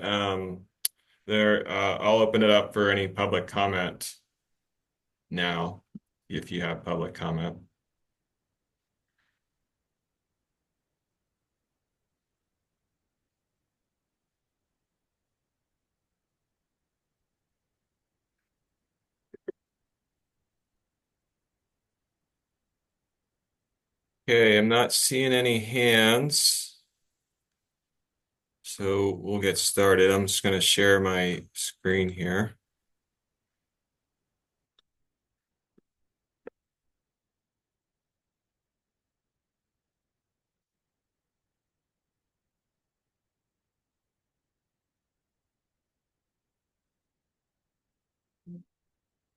I'll open it up for any public comment now, if you have public comment. Okay, I'm not seeing any hands, so we'll get started. I'm just going to share my screen here.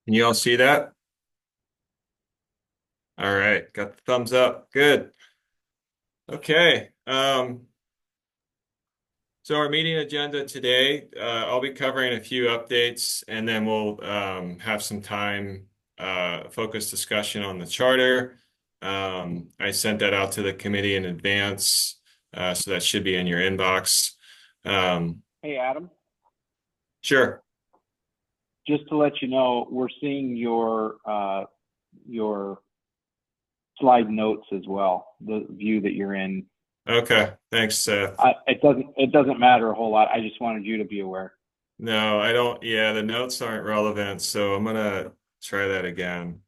Can you all see that? All right, got the thumbs up. Good. Okay. So our meeting agenda today, I'll be covering a few updates, and then we'll have some time focused discussion on the charter. I sent that out to the committee in advance, so that should be in your inbox. Hey, Adam, Sure. just to let you know, we're seeing your slide notes as well, the view that you're in. Okay. Thanks, Seth. It doesn't matter a whole lot. I just wanted you to be aware. No, I don't. Yeah, the notes aren't relevant, so I'm gonna try that again.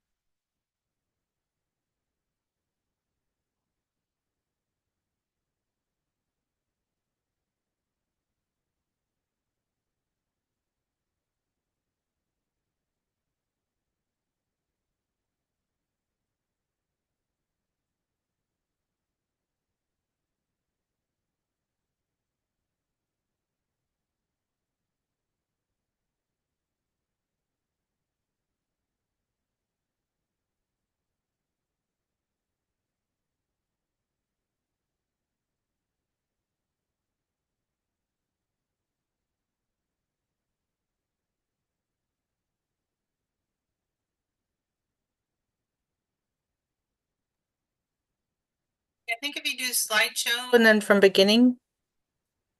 I think if you do slideshow and then from beginning,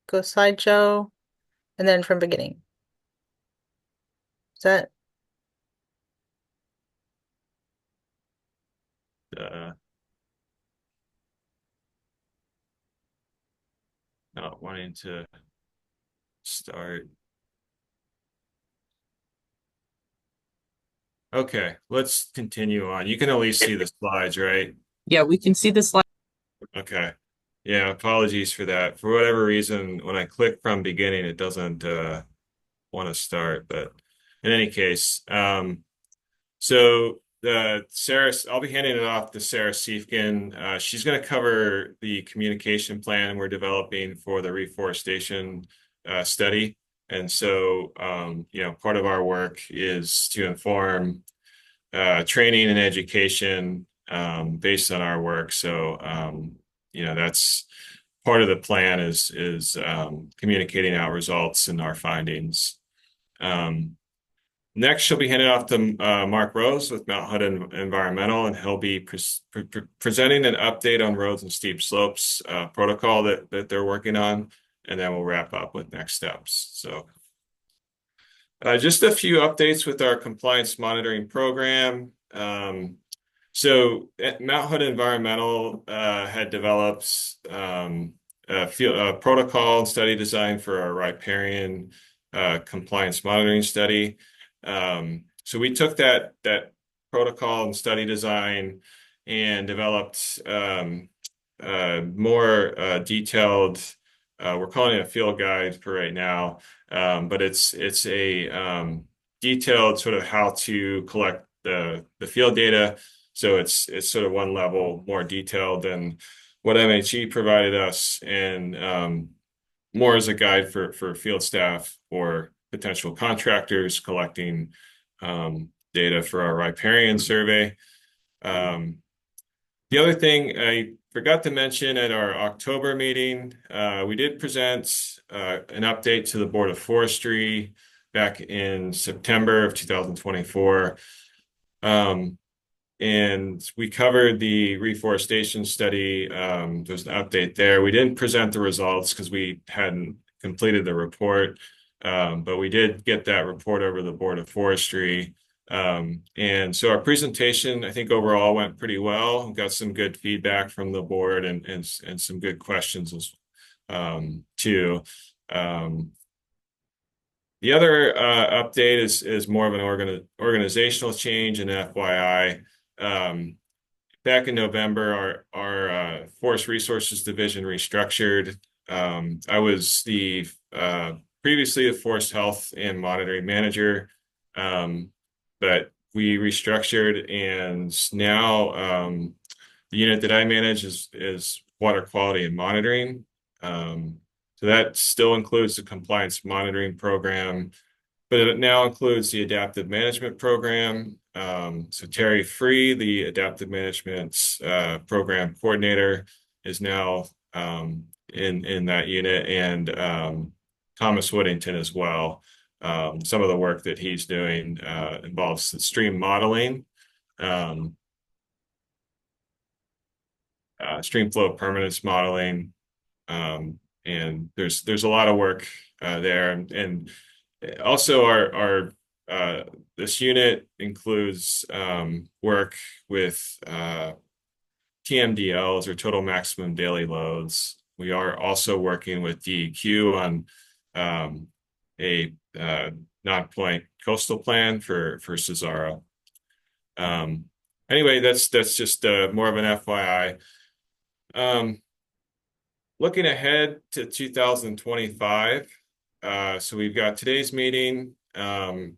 go slideshow and then from beginning. Is that Uh, Not wanting to start. Okay, let's continue on. You can at least see the slides, right? Yeah, we can see the slide. Okay. Yeah, apologies for that. For whatever reason, when I click from beginning, it doesn't want to start. But in any case, so I'll be handing it off to Sarah Siefkin. She's going to cover the communication plan we're developing for the reforestation study. And so, part of our work is to inform training and education based on our work. So, that's part of the plan is communicating out results and our findings. Next, she'll be handed off to Mark Rose with Mount Hood Environmental, and he'll be presenting an update on roads and steep slopes protocol that they're working on, and then we'll wrap up with next steps. So just a few updates with our compliance monitoring program. So Mount Hood Environmental had developed a protocol and study design for our riparian compliance monitoring study. So we took that protocol and study design and developed more detailed. We're calling it a field guide for right now, but it's a detailed sort of how to collect the field data. So it's sort of one level more detailed than what MHE provided us, and more as a guide for field staff or potential contractors collecting data for our riparian survey. The other thing I forgot to mention at our October meeting, we did present an update to the Board of Forestry back in September of 2024. And we covered the reforestation study. There's an update there. We didn't present the results because we hadn't completed the report. But we did get that report over the Board of Forestry. And so our presentation, I think overall went pretty well. Got some good feedback from the board and some good questions too. The other update is more of an organizational change and FYI. Back in November, our Forest Resources Division restructured. I was the previously the Forest Health and Monitoring Manager, but we restructured, and now the unit that I manage is water quality and monitoring. So that still includes the compliance monitoring program, but it now includes the adaptive management program. So Terry Free, the adaptive management program coordinator, is now in that unit, and Thomas Whittington as well. Some of the work that he's doing involves the stream modeling, stream flow permanence modeling, and there's a lot of work there, and also our this unit includes work with TMDLs, or total maximum daily loads. We are also working with DEQ on a non-point coastal plan for Cesaro. Anyway, that's just more of an FYI. Looking ahead to 2025, so we've got today's meeting and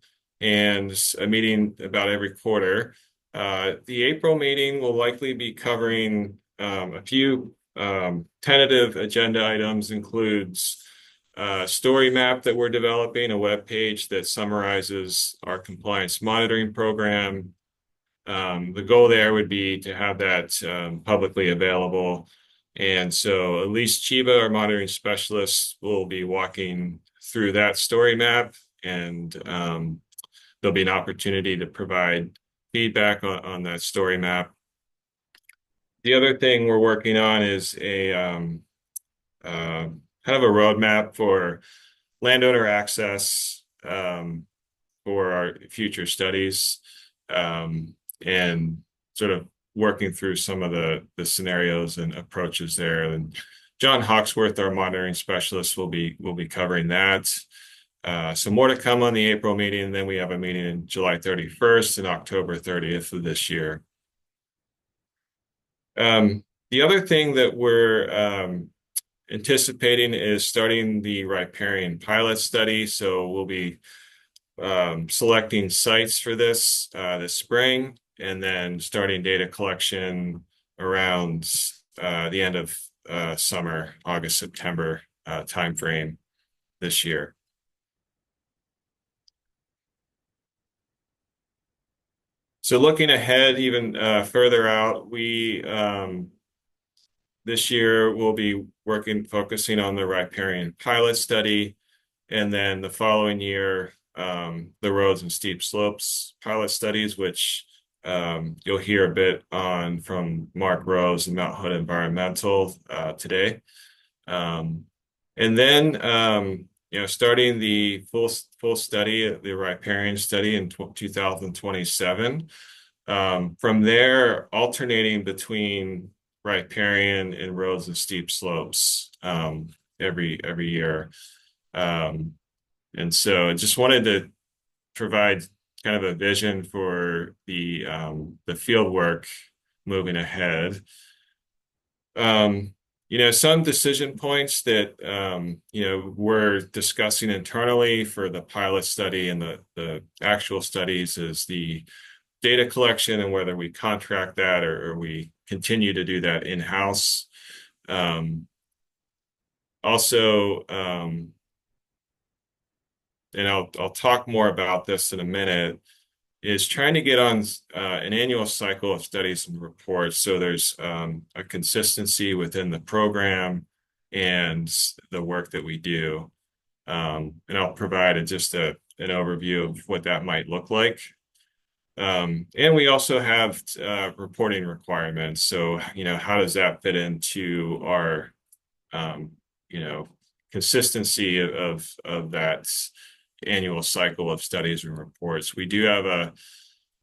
a meeting about every quarter. The April meeting will likely be covering a few tentative agenda items, includes a story map that we're developing, a web page that summarizes our compliance monitoring program. The goal there would be to have that publicly available. And so Elise Chiba, our monitoring specialist, will be walking through that story map, and there'll be an opportunity to provide feedback on that story map. The other thing we're working on is a kind of a roadmap for landowner access for our future studies, and sort of working through some of the scenarios and approaches there. And John Hawksworth, our monitoring specialist, will be covering that. So more to come on the April meeting, and then we have a meeting in July 31st and October 30th of this year. The other thing that we're anticipating is starting the riparian pilot study. So we'll be selecting sites for this spring, and then starting data collection around the end of summer, August, September timeframe this year. So looking ahead even further out, we this year we'll be focusing on the riparian pilot study, and then the following year the roads and steep slopes pilot studies, which you'll hear a bit on from Mark Rose and Mount Hood Environmental today. And then starting the full study, the riparian study in 2027. From there, alternating between riparian and roads and steep slopes every year. And so I just wanted to provide kind of a vision for the field work moving ahead. Some decision points that we're discussing internally for the pilot study and the actual studies is the data collection, and whether we contract that or we continue to do that in-house. Also, and I'll talk more about this in a minute, is trying to get on an annual cycle of studies and reports, so there's a consistency within the program and the work that we do. And I'll provide just an overview of what that might look like. And we also have reporting requirements. So, how does that fit into our, consistency of that annual cycle of studies and reports. We do have a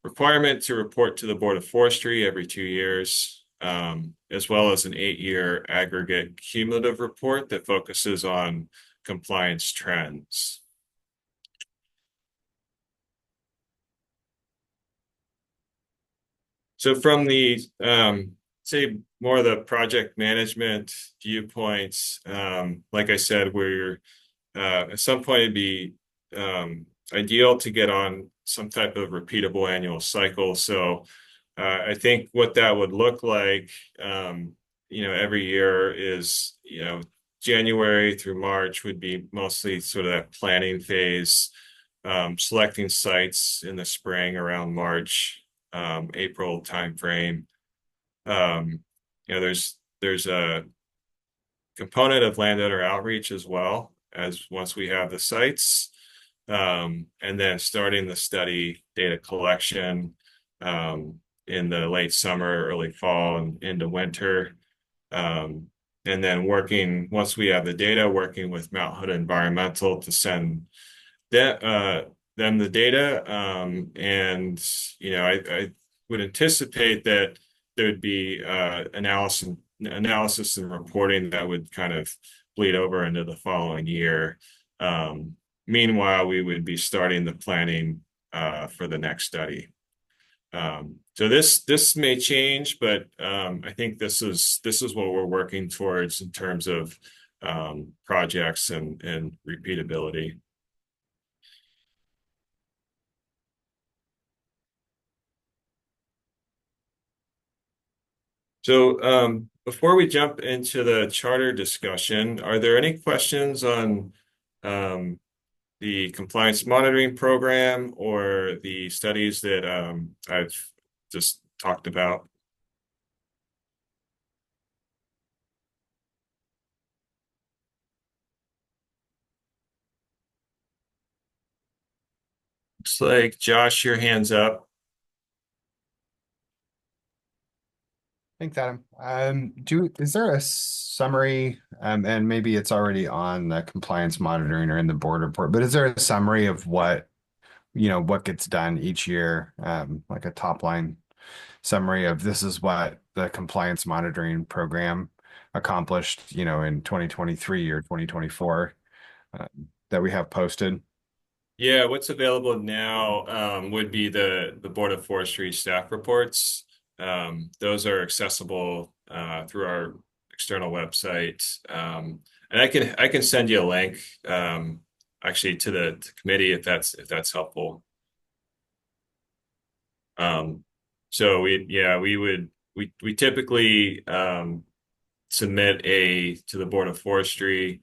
requirement to report to the Board of Forestry every 2 years, as well as an 8-year aggregate cumulative report that focuses on compliance trends. So from the say more of the project management viewpoints, like I said, we're at some point it'd be ideal to get on some type of repeatable annual cycle. So I think what that would look like, every year is, January through March would be mostly sort of that planning phase, selecting sites in the spring around March, April timeframe. There's a component of landowner outreach as well as once we have the sites, and then starting the study data collection in the late summer, early fall, and into winter. And then once we have the data, working with Mount Hood Environmental to send that them the data. And I would anticipate that there would be analysis and reporting that would kind of bleed over into the following year. Meanwhile, we would be starting the planning for the next study. So this may change, but I think this is what we're working towards in terms of projects and repeatability. So before we jump into the charter discussion, are there any questions on the compliance monitoring program or the studies that I've just talked about? Looks like Josh, your hand's up. Thanks, Adam. Is there a summary, and maybe it's already on the compliance monitoring or in the board report, but is there a summary of what gets done each year, like a top line summary of this is what the compliance monitoring program accomplished, in 2023 or 2024, uh, that we have posted? Yeah, what's available now would be the Board of Forestry staff reports. Those are accessible through our external website, and I can send you a link actually to the committee if that's helpful. So we typically submit to the Board of Forestry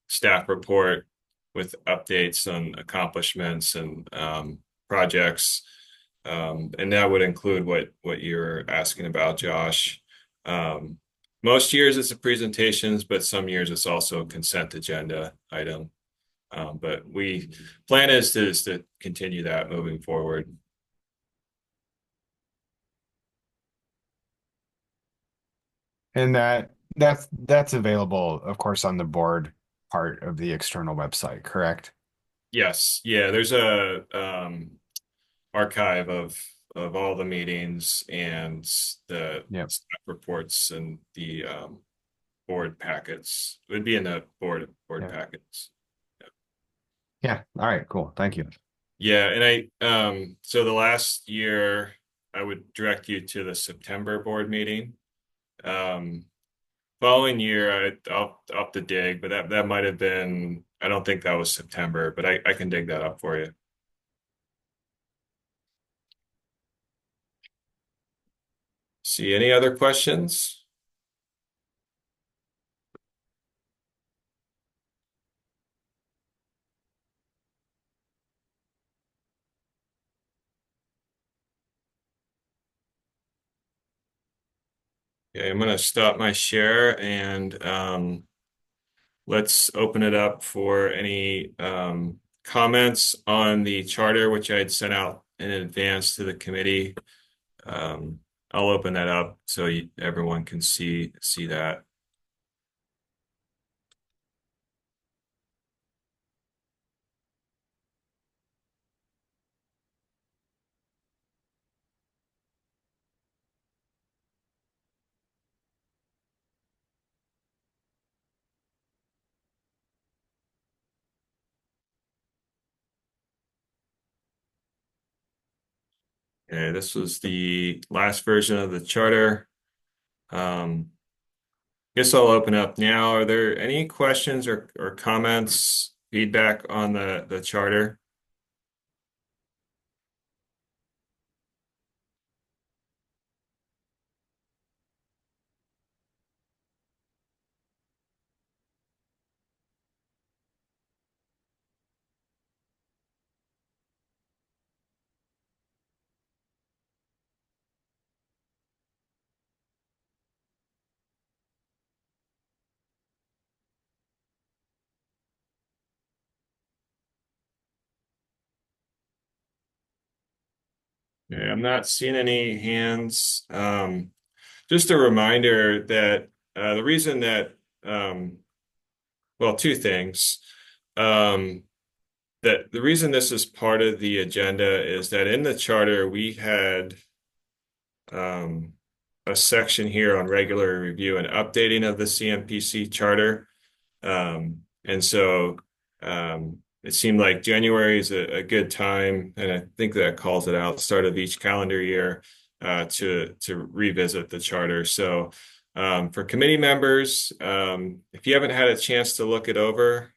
staff report with updates on accomplishments and projects. And that would include what you're asking about, Josh. Most years it's a presentations, but some years it's also a consent agenda item. But plan is to continue that moving forward. And that's available, of course, on the board part of the external website, correct? Yes, yeah. There's a archive of all the meetings and the Yep. staff reports and the board packets. It would be in the board Yeah. packets. Yeah. All right, cool. Thank you. Yeah, and so the last year I would direct you to the September board meeting. Following year I'll have to dig, but that might have been, I don't think that was September, but I can dig that up for you. See any other questions? Okay, I'm going to stop my share and let's open it up for any comments on the charter, which I had sent out in advance to the committee. I'll open that up so everyone can see that. Okay, this was the last version of the charter. Guess I'll open up now. Are there any questions or comments, feedback on the charter? Okay, I'm not seeing any hands. Just a reminder that the reason that, well, two things. Um, that the reason this is part of the agenda is that in the charter we had um, a section here on regular review and updating of the CMPC charter. And so it seemed like January is a good time, and I think that calls it out, start of each calendar year, to revisit the charter. So for committee members, if you haven't had a chance to look it over,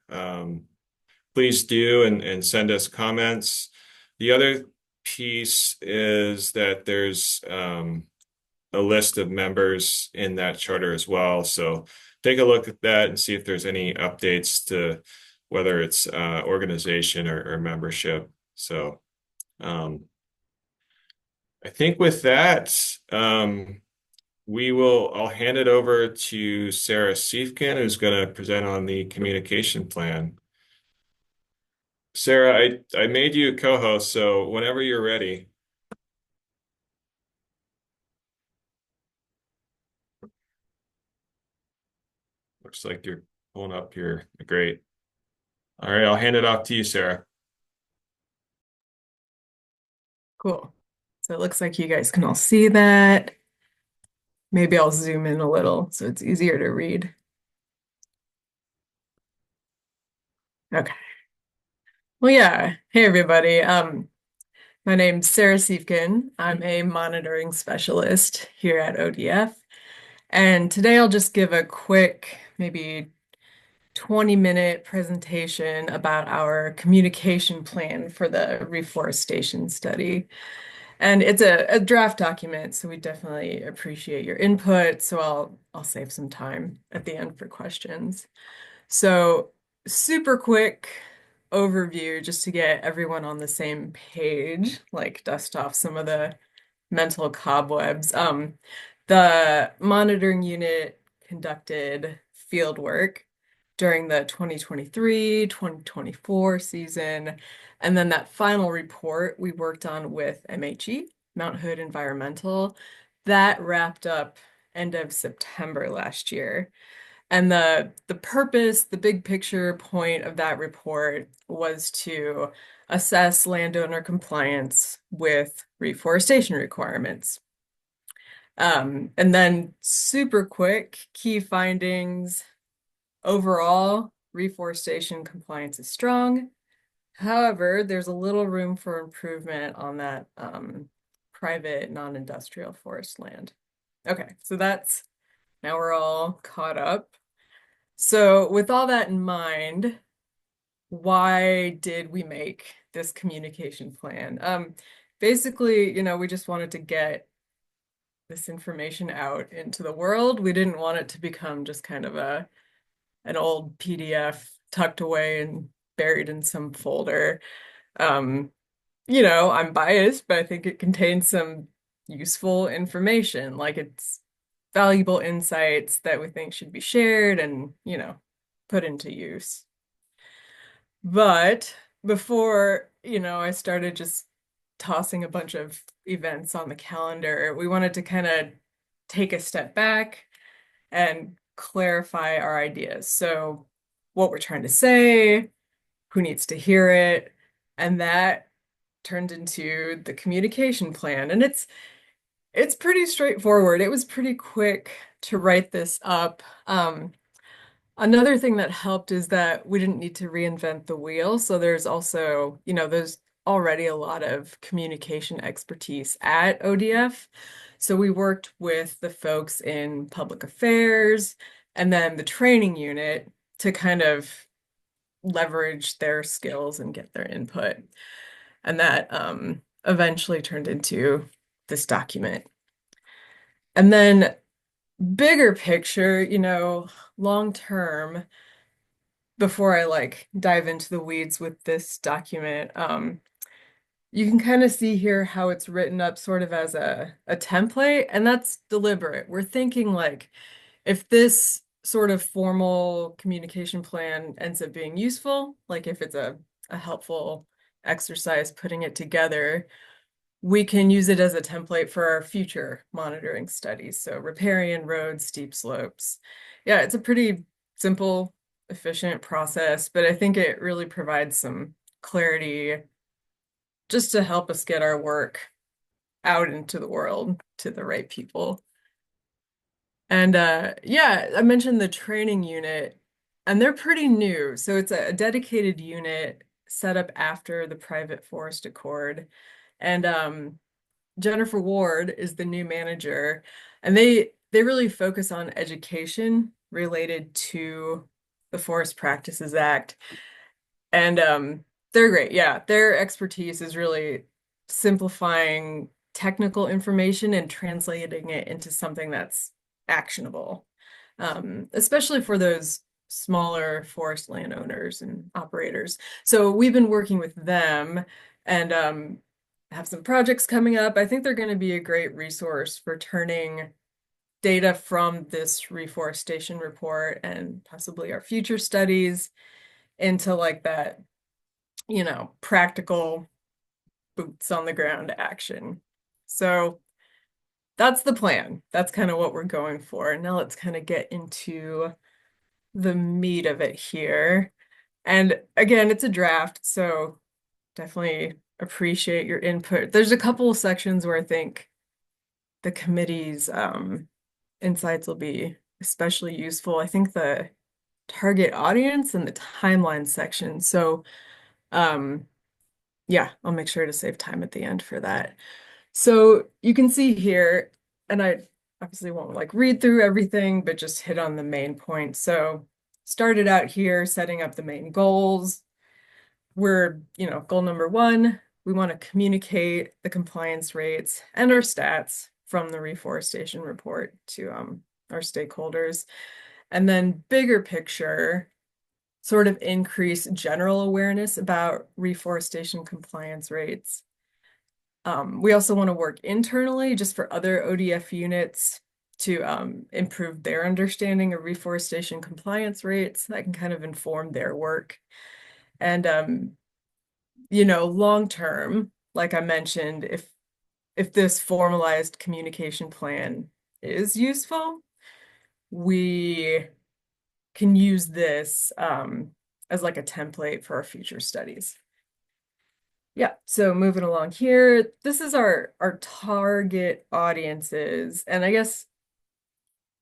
please do and send us comments. The other piece is that there's a list of members in that charter as well. So take a look at that and see if there's any updates to whether it's organization or membership. So I think with that, I'll hand it over to Sarah Siefkin, who's going to present on the communication plan. Sarah, I made you a co-host, so whenever you're ready. Looks like you're pulling up here. Great. All right, I'll hand it off to you, Sarah. Cool. So it looks like you guys can all see that. Maybe I'll zoom in a little so it's easier to read. Okay. Well, yeah. Hey, everybody. My name's Sarah Siefkin. I'm a monitoring specialist here at ODF. And today I'll just give a quick, maybe 20-minute presentation about our communication plan for the reforestation study. And it's a draft document, so we definitely appreciate your input. So I'll save some time at the end for questions. So super quick overview just to get everyone on the same page, like dust off some of the mental cobwebs. The monitoring unit conducted field work during the 2023-2024 season. And then that final report we worked on with MHE, Mount Hood Environmental, that wrapped up end of September last year. And the purpose, the big picture point of that report was to assess landowner compliance with reforestation requirements. And then super quick key findings. Overall, reforestation compliance is strong. However, there's a little room for improvement on that private non-industrial forest land. Okay, so now we're all caught up. So with all that in mind, why did we make this communication plan? Basically, we just wanted to get this information out into the world. We didn't want it to become just kind of an old PDF tucked away and buried in some folder. I'm biased, but I think it contains some useful information, like it's valuable insights that we think should be shared and, put into use. But before, I started just tossing a bunch of events on the calendar, we wanted to kind of take a step back and clarify our ideas. So what we're trying to say, who needs to hear it, and that turned into the communication plan. And it's pretty straightforward. It was pretty quick to write this up. Another thing that helped is that we didn't need to reinvent the wheel. So there's also, those already a lot of communication expertise at ODF. So we worked with the folks in public affairs and then the training unit to kind of leverage their skills and get their input. And that eventually turned into this document. And then bigger picture, long term, before I like dive into the weeds with this document, you can kind of see here how it's written up sort of as a template, and that's deliberate. We're thinking like if this sort of formal communication plan ends up being useful, like if it's a helpful exercise putting it together, we can use it as a template for our future monitoring studies. So riparian roads, steep slopes. Yeah, it's a pretty simple, efficient process, but I think it really provides some clarity just to help us get our work out into the world to the right people. And yeah, I mentioned the training unit, and they're pretty new. So it's a dedicated unit set up after the private forest accord. And Jennifer Ward is the new manager, and they really focus on education related to the Forest Practices Act. And they're great. Yeah, their expertise is really simplifying technical information and translating it into something that's actionable, especially for those smaller forest landowners and operators. So we've been working with them and have some projects coming up. I think they're going to be a great resource for turning data from this reforestation report and possibly our future studies into like that, practical boots on the ground action. So that's the plan. That's kind of what we're going for. Now let's kind of get into the meat of it here. And again, it's a draft, so definitely appreciate your input. There's a couple of sections where I think the committee's insights will be especially useful. I think the target audience and the timeline section. So yeah, I'll make sure to save time at the end for that. So you can see here, and I obviously won't like read through everything, but just hit on the main points. So started out here setting up the main goals. We're, goal number one, we want to communicate the compliance rates and our stats from the reforestation report to our stakeholders. And then bigger picture, sort of increase general awareness about reforestation compliance rates. We also want to work internally just for other ODF units to improve their understanding of reforestation compliance rates. That can kind of inform their work. And long term, like I mentioned, if this formalized communication plan is useful, we can use this as like a template for our future studies. Yeah, so moving along here, this is our target audiences, and I guess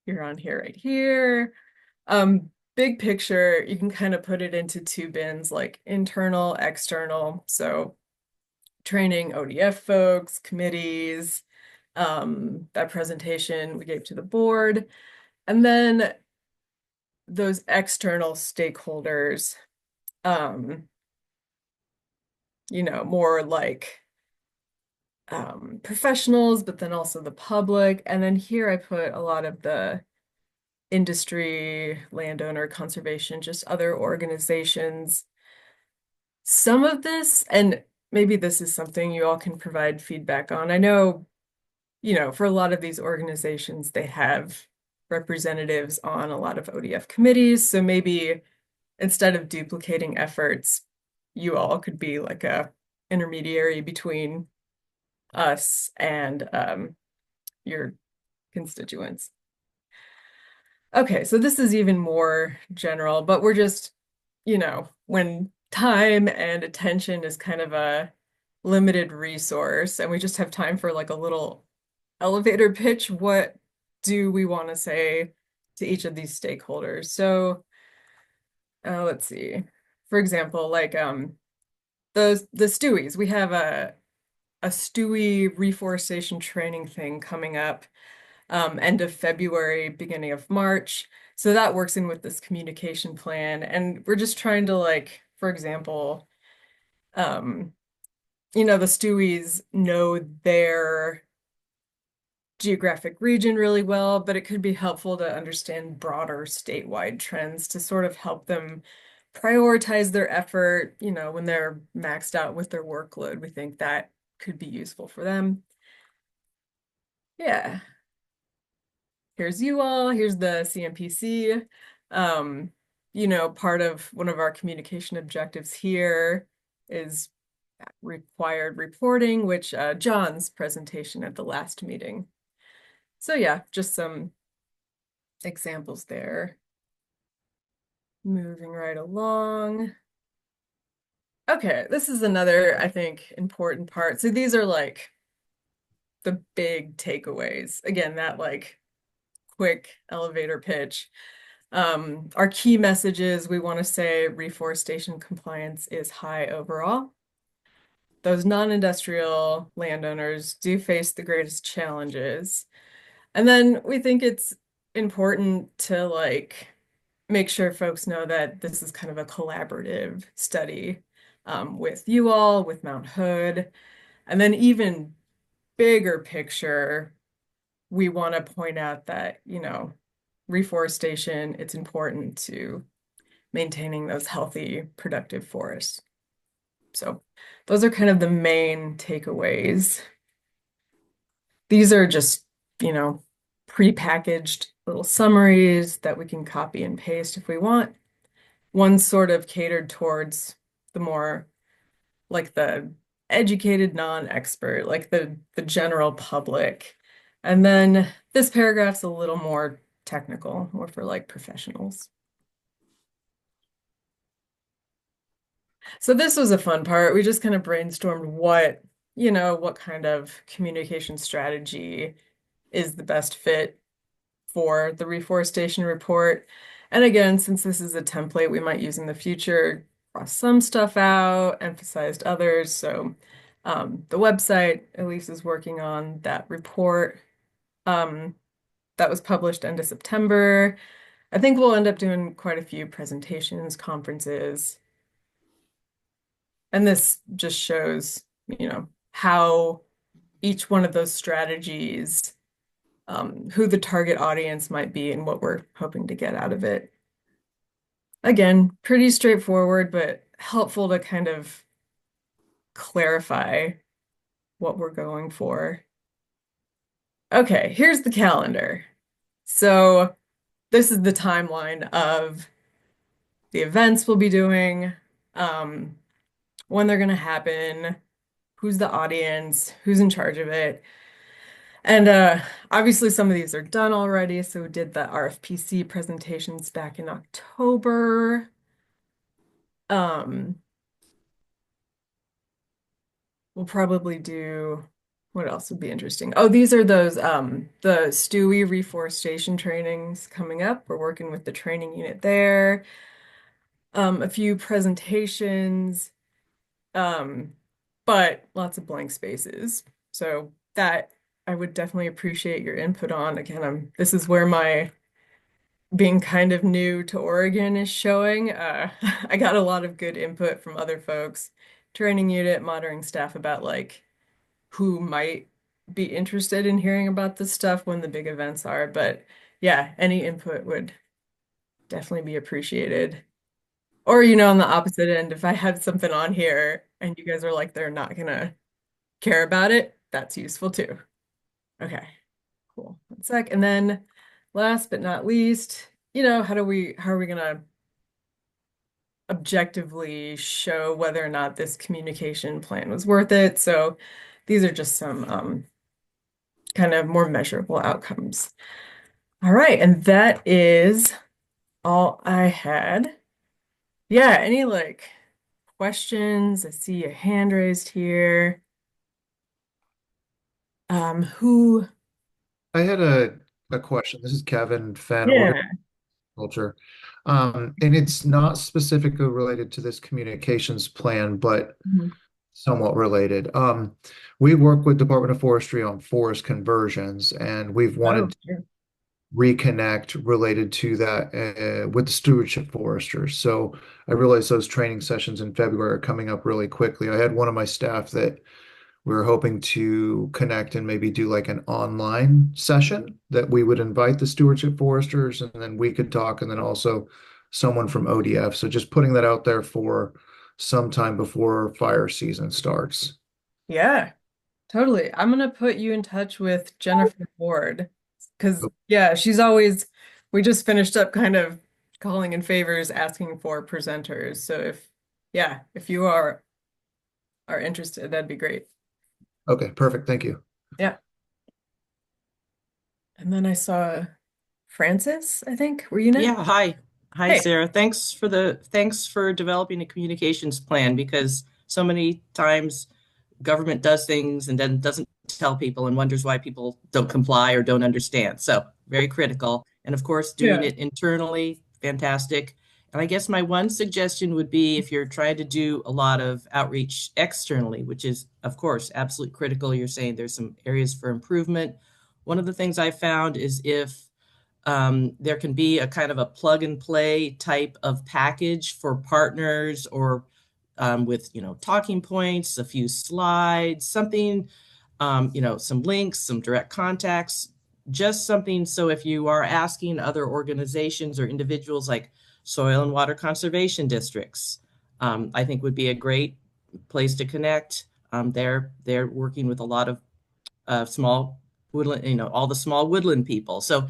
you're on here right here. Big picture, you can kind of put it into two bins, like internal, external. So training ODF folks, committees, that presentation we gave to the board, and then those external stakeholders, more like professionals, but then also the public. And then here I put a lot of the industry, landowner, conservation, just other organizations. Some of this, and maybe this is something you all can provide feedback on. I know, for a lot of these organizations, they have representatives on a lot of ODF committees. So maybe instead of duplicating efforts, you all could be like a intermediary between us and your constituents. Okay, so this is even more general, but we're just, when time and attention is kind of a limited resource and we just have time for like a little elevator pitch, what do we want to say to each of these stakeholders? So let's see. For example, like the Stewies. We have a Stewie reforestation training thing coming up end of February, beginning of March. So that works in with this communication plan. And we're just trying to like, for example, um, the Stewies know their geographic region really well, but it could be helpful to understand broader statewide trends to sort of help them prioritize their effort, when they're maxed out with their workload. We think that could be useful for them. Yeah. Here's you all, here's the CMPC. Um, part of one of our communication objectives here is required reporting, which John's presentation at the last meeting. So yeah, just some examples there. Moving right along. Okay, this is another, I think, important part. So these are like the big takeaways. Again, that like quick elevator pitch. Our key messages, we want to say reforestation compliance is high overall. Those non-industrial landowners do face the greatest challenges. And then we think it's important to like make sure folks know that this is kind of a collaborative study with you all, with Mount Hood. And then even bigger picture, we want to point out that, reforestation, it's important to maintaining those healthy, productive forests. So those are kind of the main takeaways. These are just, pre-packaged little summaries that we can copy and paste if we want. One sort of catered towards the more like the educated non-expert, like the general public. And then this paragraph's a little more technical, more for like professionals. So this was a fun part. We just kind of brainstormed what kind of communication strategy is the best fit for the reforestation report. And again, since this is a template we might use in the future, cross some stuff out, emphasized others. So the website, Elise is working on that report that was published end of September. I think we'll end up doing quite a few presentations, conferences. And this just shows, how each one of those strategies, who the target audience might be and what we're hoping to get out of it. Again, pretty straightforward, but helpful to kind of clarify what we're going for. Okay, here's the calendar. So this is the timeline of the events we'll be doing, when they're going to happen, who's the audience, who's in charge of it. And obviously some of these are done already. So we did the RFPC presentations back in October. We'll probably do, what else would be interesting? Oh, these are those the Stewie reforestation trainings coming up. We're working with the training unit there. A few presentations, but lots of blank spaces. So that I would definitely appreciate your input on. Again, this is where my being kind of new to Oregon is showing. I got a lot of good input from other folks, training unit, monitoring staff about like who might be interested in hearing about this stuff when the big events are. But yeah, any input would definitely be appreciated. Or, on the opposite end, if I had something on here and you guys are like, they're not gonna care about it, that's useful too. Okay, cool. One sec. And then last but not least, how are we gonna objectively show whether or not this communication plan was worth it? So these are just some kind of more measurable outcomes. All right, and that is all I had. Yeah, any like questions? I see a hand raised here. Who? I had a question. This is Kevin Fenn, Yeah. Horticulture. And it's not specifically related to this communications plan, but Mhm. somewhat related. We work with Department of Forestry on forest conversions, and we've Oh, wanted to sure. reconnect related to that with the stewardship foresters. So I realize those training sessions in February are coming up really quickly. I had one of my staff that we were hoping to connect and maybe do like an online session that we would invite the stewardship foresters and then we could talk and then also someone from ODF. So just putting that out there for sometime before fire season starts. Yeah, totally. I'm gonna put you in touch with Jennifer Ward because yeah, she's always we just finished up kind of calling in favors, asking for presenters. So if you are interested, that'd be great. Okay, perfect. Thank you. Yeah. And then I saw Francis, I think. Were you next? Yeah, hi. Hi, Hey. Sarah. Thanks for developing a communications plan because so many times government does things and then doesn't tell people and wonders why people don't comply or don't understand. So, very critical. And of course, doing Yeah. it internally, fantastic. And I guess my one suggestion would be if you're trying to do a lot of outreach externally, which is, of course, absolutely critical. You're saying there's some areas for improvement. One of the things I found is if there can be a kind of a plug and play type of package for partners or with, talking points, a few slides, something, some links, some direct contacts, just something. So if you are asking other organizations or individuals like soil and water conservation districts, I think would be a great place to connect. They're working with a lot of small woodland, all the small woodland people. So,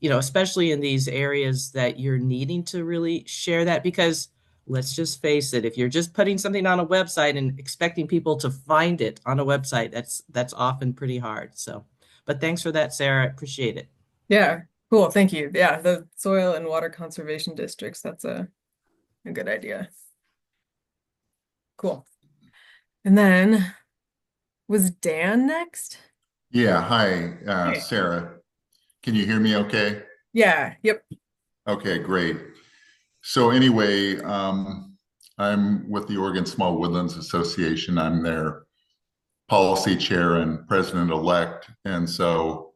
especially in these areas that you're needing to really share that, because let's just face it, if you're just putting something on a website and expecting people to find it on a website, that's often pretty hard. So, but thanks for that, Sarah. I appreciate it. Yeah. Cool. Thank you. Yeah, the soil and water conservation districts, that's a good idea. Cool. And then was Dan next? Yeah, hi, Hey. Sarah. Can you hear me okay? Yeah. Yep. Okay, great. So anyway, I'm with the Oregon Small Woodlands Association. I'm their policy chair and president-elect, and so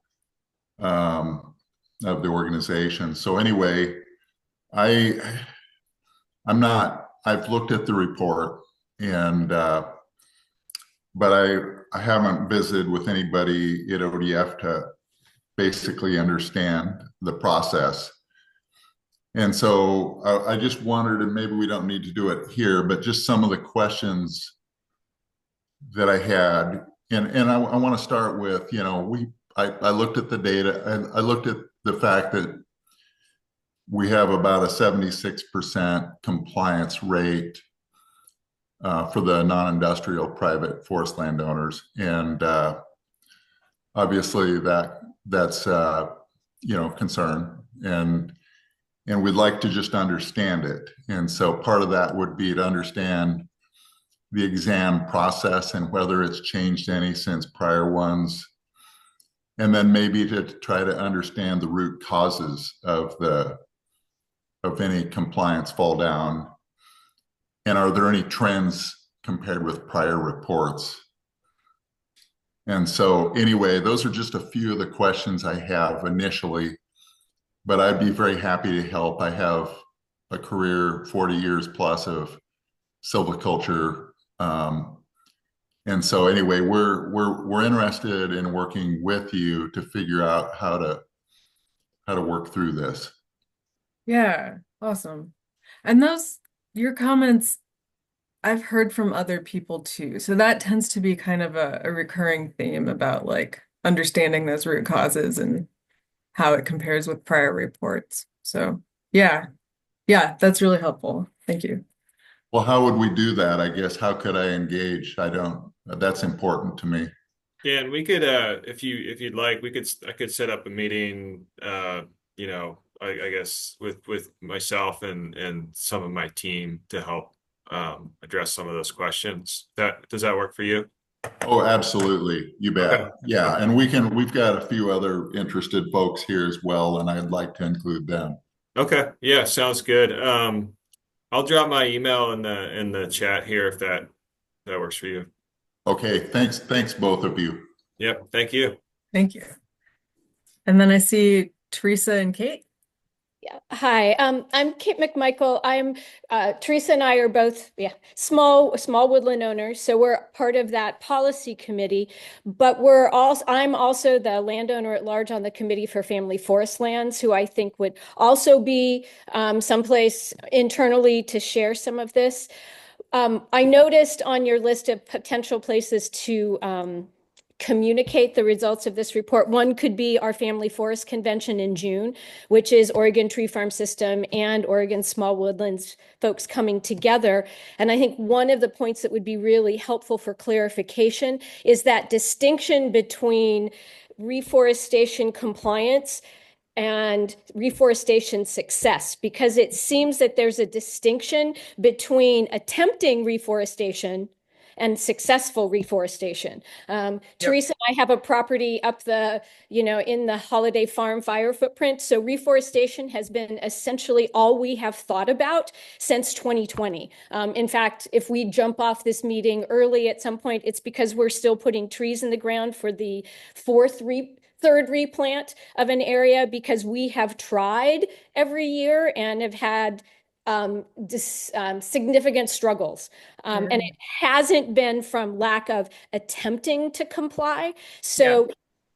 of the organization. So anyway, I I've looked at the report and but I haven't visited with anybody at ODF to basically understand the process. And so I just wondered, and maybe we don't need to do it here, but just some of the questions that I had. And I want to start with, I looked at the data and I looked at the fact that we have about a 76% compliance rate for the non-industrial private forest landowners. And obviously that's concern. And we'd like to just understand it. And so part of that would be to understand the exam process and whether it's changed any since prior ones. And then maybe to try to understand the root causes of any compliance fall down. And are there any trends compared with prior reports? And so anyway, those are just a few of the questions I have initially, but I'd be very happy to help. I have a career, 40 years plus of silviculture. And so anyway, we're interested in working with you to figure out how to work through this. Yeah. Awesome. And your comments, I've heard from other people too. So that tends to be kind of a recurring theme about like understanding those root causes and how it compares with prior reports. So yeah, yeah, that's really helpful. Thank you. Well, how would we do that? I guess, how could I engage? That's important to me. Yeah, and we could, if you'd like, I could set up a meeting, I guess with myself and some of my team to help address some of those questions. Does that work for you? Oh, absolutely. You Okay. bet. Yeah. And we've got a few other interested folks here as well, and I'd like to include them. Okay. Yeah, sounds good. I'll drop my email in the chat here if that works for you. Okay, thanks both of you. Yep. Thank you. Thank you. And then I see Teresa and Kate. Yeah. Hi, I'm Kate McMichael. I'm Teresa and I are both small woodland owners, so we're part of that policy committee. But I'm also the landowner at large on the committee for family forest lands, who I think would also be someplace internally to share some of this. I noticed on your list of potential places to communicate the results of this report. One could be our Family Forest Convention in June, which is Oregon Tree Farm System and Oregon Small Woodlands folks coming together. And I think one of the points that would be really helpful for clarification is that distinction between reforestation compliance and reforestation success, because it seems that there's a distinction between attempting reforestation and successful reforestation. Teresa and I have a property up in the Holiday Farm fire footprint. So reforestation has been essentially all we have thought about since 2020. In fact, if we jump off this meeting early at some point, it's because we're still putting trees in the ground for the third replant of an area, because we have tried every year and have had significant struggles. And it hasn't been from lack of attempting to comply. So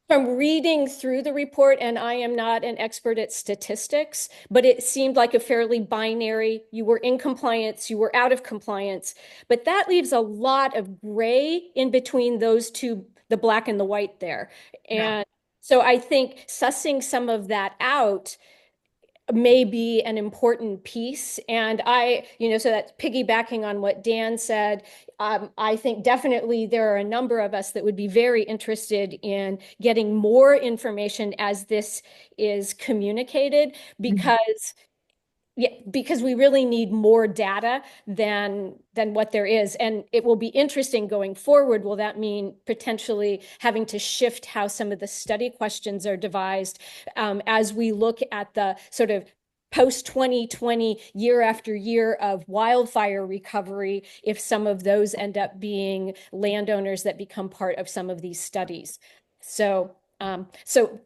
from reading through the report, and I am not an expert at statistics, but it seemed like a fairly binary, you were in compliance, you were out of compliance. But that leaves a lot of gray in between those two, the black and the white there. And so I think sussing some of that out may be an important piece. And so that's piggybacking on what Dan said. I think definitely there are a number of us that would be very interested in getting more information as this is communicated, because we really need more data than what there is. And it will be interesting going forward. Will that mean potentially having to shift how some of the study questions are devised, as we look at the sort of post 2020 year after year of wildfire recovery, if some of those end up being landowners that become part of some of these studies? So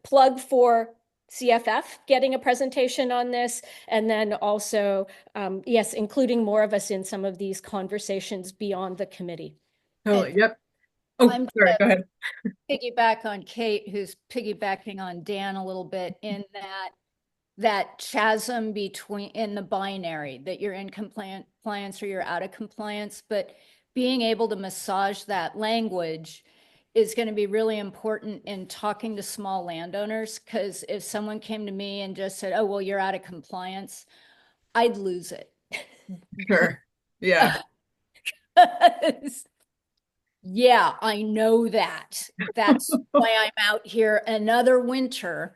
plug for CFF getting a presentation on this, and then also, yes, including more of us in some of these conversations beyond the committee. Totally. Yep. Oh, I'm sorry. Go ahead. piggyback on Kate, who's piggybacking on Dan a little bit, in that chasm between in the binary that you're in compliance or you're out of compliance, but being able to massage that language is going to be really important in talking to small landowners. Because if someone came to me and just said, oh, well, you're out of compliance, I'd lose it. Sure. Yeah. Yeah, I know that. That's why I'm out here another winter,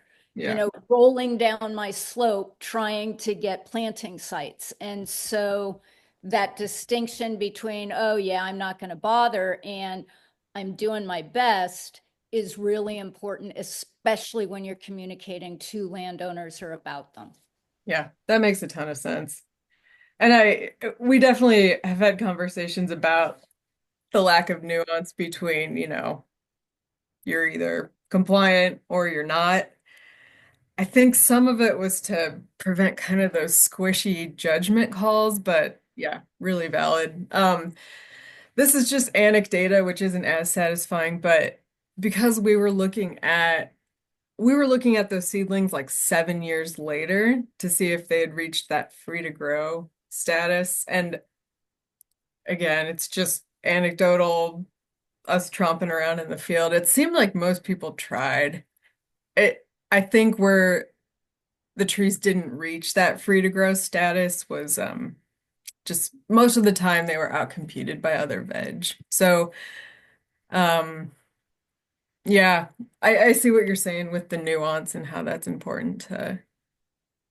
rolling down my slope trying to get planting sites. And so that distinction between, oh, yeah, I'm not going to bother and I'm doing my best is really important, especially when you're communicating to landowners or about them. Yeah, that makes a ton of sense. And we definitely have had conversations about the lack of nuance between, you're either compliant or you're not. I think some of it was to prevent kind of those squishy judgment calls, but yeah, really valid. This is just anecdata, which isn't as satisfying, but because we were looking at those seedlings like 7 years later to see if they had reached that free to grow status. And again, it's just anecdotal, us tromping around in the field. It seemed like most people tried. I think where the trees didn't reach that free to grow status was just most of the time they were outcompeted by other veg. So yeah, I see what you're saying with the nuance and how that's important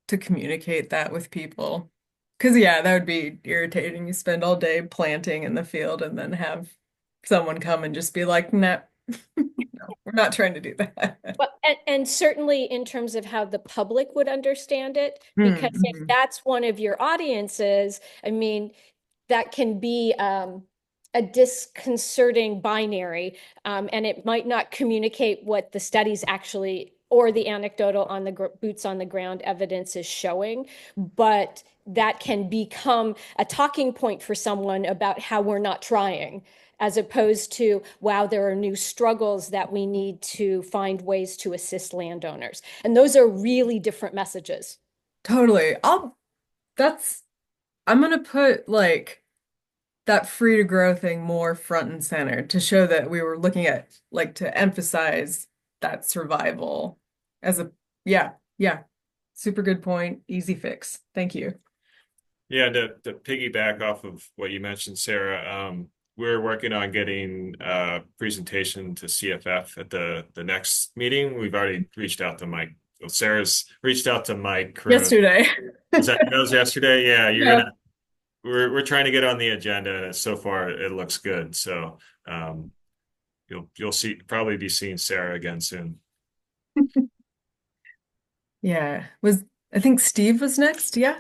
to communicate that with people. Because yeah, that would be irritating. You spend all day planting in the field and then have someone come and just be like, no, no, we're not trying to do that. Well, And certainly in terms of how the public would understand it, because if Mm-hmm. that's one of your audiences, I mean, that can be a disconcerting binary, and it might not communicate what the studies actually or the anecdotal on the boots on the ground evidence is showing, but that can become a talking point for someone about how we're not trying, as opposed to, wow, there are new struggles that we need to find ways to assist landowners. And those are really different messages. Totally. I'm gonna put like that free to grow thing more front and center to show that we were looking at like to emphasize that survival as a yeah, yeah. Super good point. Easy fix. Thank you. Yeah, to piggyback off of what you mentioned, Sarah, we're working on getting a presentation to CFF at the next meeting. We've already reached out to Mike. Well, Sarah's reached out to Mike Kroon. Yesterday. That was yesterday? Yeah, Yeah. we're trying to get on the agenda. So far, it looks good. So um, you'll probably be seeing Sarah again soon. Yeah. I think Steve was next? Yeah.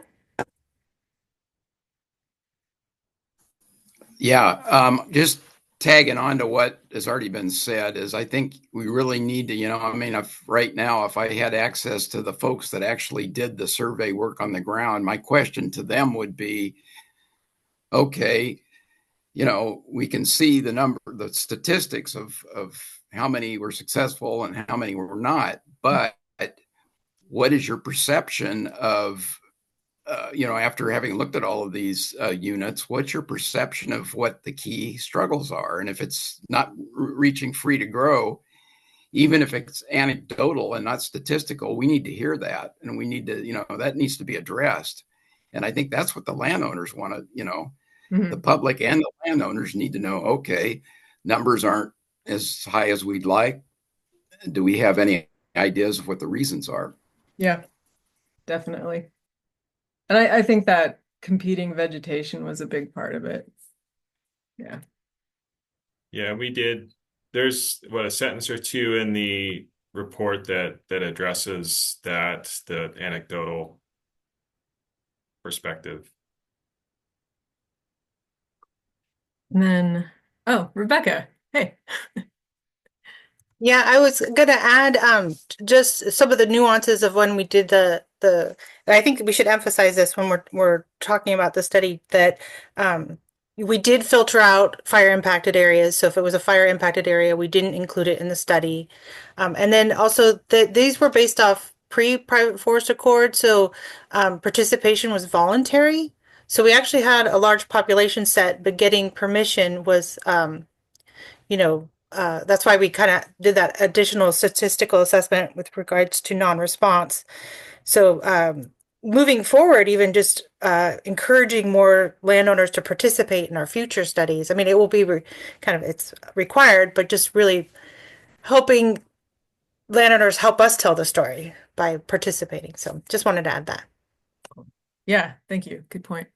Yeah, just tagging on to what has already been said is I think we really need to, I mean, if right now, if I had access to the folks that actually did the survey work on the ground, my question to them would be, okay, we can see the statistics of how many were successful and how many were not, but what is your perception of after having looked at all of these units, what's your perception of what the key struggles are? And if it's not reaching free to grow, even if it's anecdotal and not statistical, we need to hear that. And we need to, that needs to be addressed. And I think that's what the landowners want to, the Mhm. public and the landowners need to know, okay, numbers aren't as high as we'd like. Do we have any ideas of what the reasons are? Yeah, definitely. And I think that competing vegetation was a big part of it. Yeah. Yeah, we did. There's a sentence or two in the report that addresses the anecdotal perspective. And then, oh, Rebecca. Hey. Yeah, I was gonna add just some of the nuances of when we did the I think we should emphasize this when we're talking about the study that we did filter out fire impacted areas. So if it was a fire impacted area, we didn't include it in the study. And then also that these were based off pre-private forest accord, so participation was voluntary. So we actually had a large population set, but getting permission was that's why we kind of did that additional statistical assessment with regards to non-response. So, moving forward, even just encouraging more landowners to participate in our future studies. I mean, it will be it's required, but just really hoping landowners help us tell the story by participating. So, just wanted to add that. Yeah, thank you. Good point.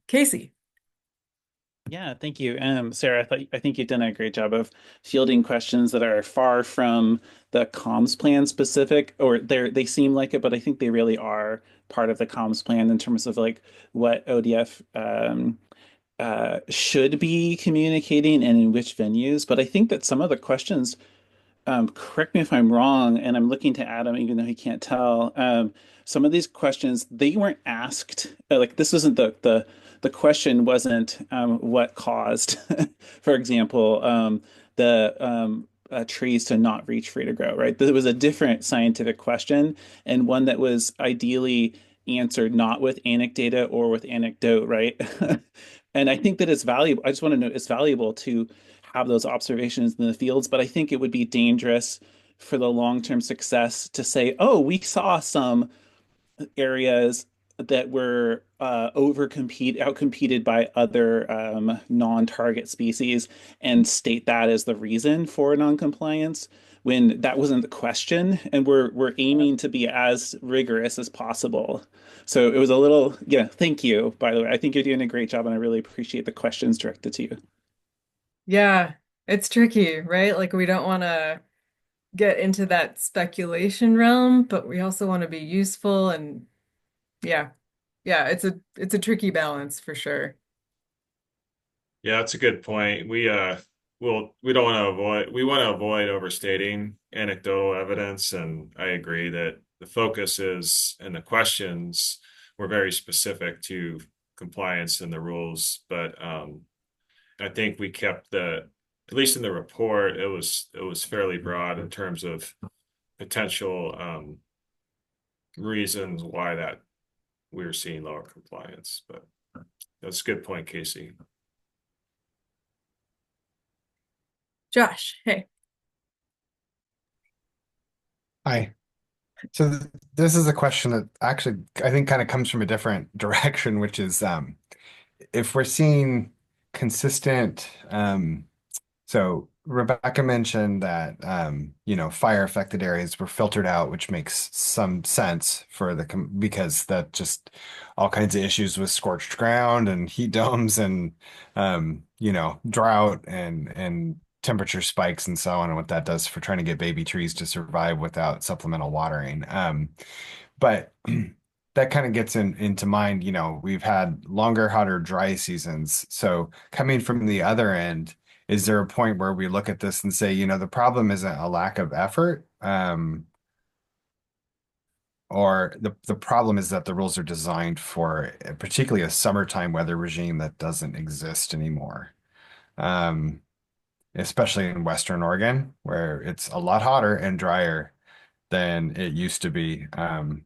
Casey. Yeah, thank you. Sarah, I think you've done a great job of fielding questions that are far from the comms plan specific, or they seem like it, but I think they really are part of the comms plan in terms of like what ODF should be communicating and in which venues. But I think that some of the questions correct me if I'm wrong, and I'm looking to Adam, even though he can't tell. Some of these questions they weren't asked. Like this isn't the question wasn't what caused, for example, the trees to not reach free to grow. Right, there was a different scientific question and one that was ideally answered not with anecdata or with anecdote. Right, and I think that it's valuable. I just want to know it's valuable to have those observations in the fields, but I think it would be dangerous for the long-term success to say, oh, we saw some areas that were outcompeted by other non-target species and state that as the reason for non-compliance when that wasn't the question and we're aiming to be as rigorous as possible. So it was a little, yeah, thank you, by the way. I think you're doing a great job and I really appreciate the questions directed to you. Yeah, it's tricky, right? Like we don't want to get into that speculation realm, but we also want to be useful and yeah. Yeah, it's a tricky balance for sure. Yeah, that's a good point. We don't want to avoid we want to avoid overstating anecdotal evidence, and I agree that the focus is and the questions were very specific to compliance and the rules, but I think we kept at least in the report, it was fairly broad in terms of potential reasons why that we were seeing lower compliance. But that's a good point, Casey. Josh, hey. Hi. So this is a question that actually I think kind of comes from a different direction, which is if we're seeing consistent so Rebecca mentioned that fire affected areas were filtered out, which makes some sense for because that just all kinds of issues with scorched ground and heat domes and drought and temperature spikes and so on, and what that does for trying to get baby trees to survive without supplemental watering. But that kind of gets into mind, we've had longer, hotter, dry seasons. So coming from the other end, is there a point where we look at this and say, the problem isn't a lack of effort, or the problem is that the rules are designed for particularly a summertime weather regime that doesn't exist anymore, um, especially in Western Oregon, where it's a lot hotter and drier than it used to be.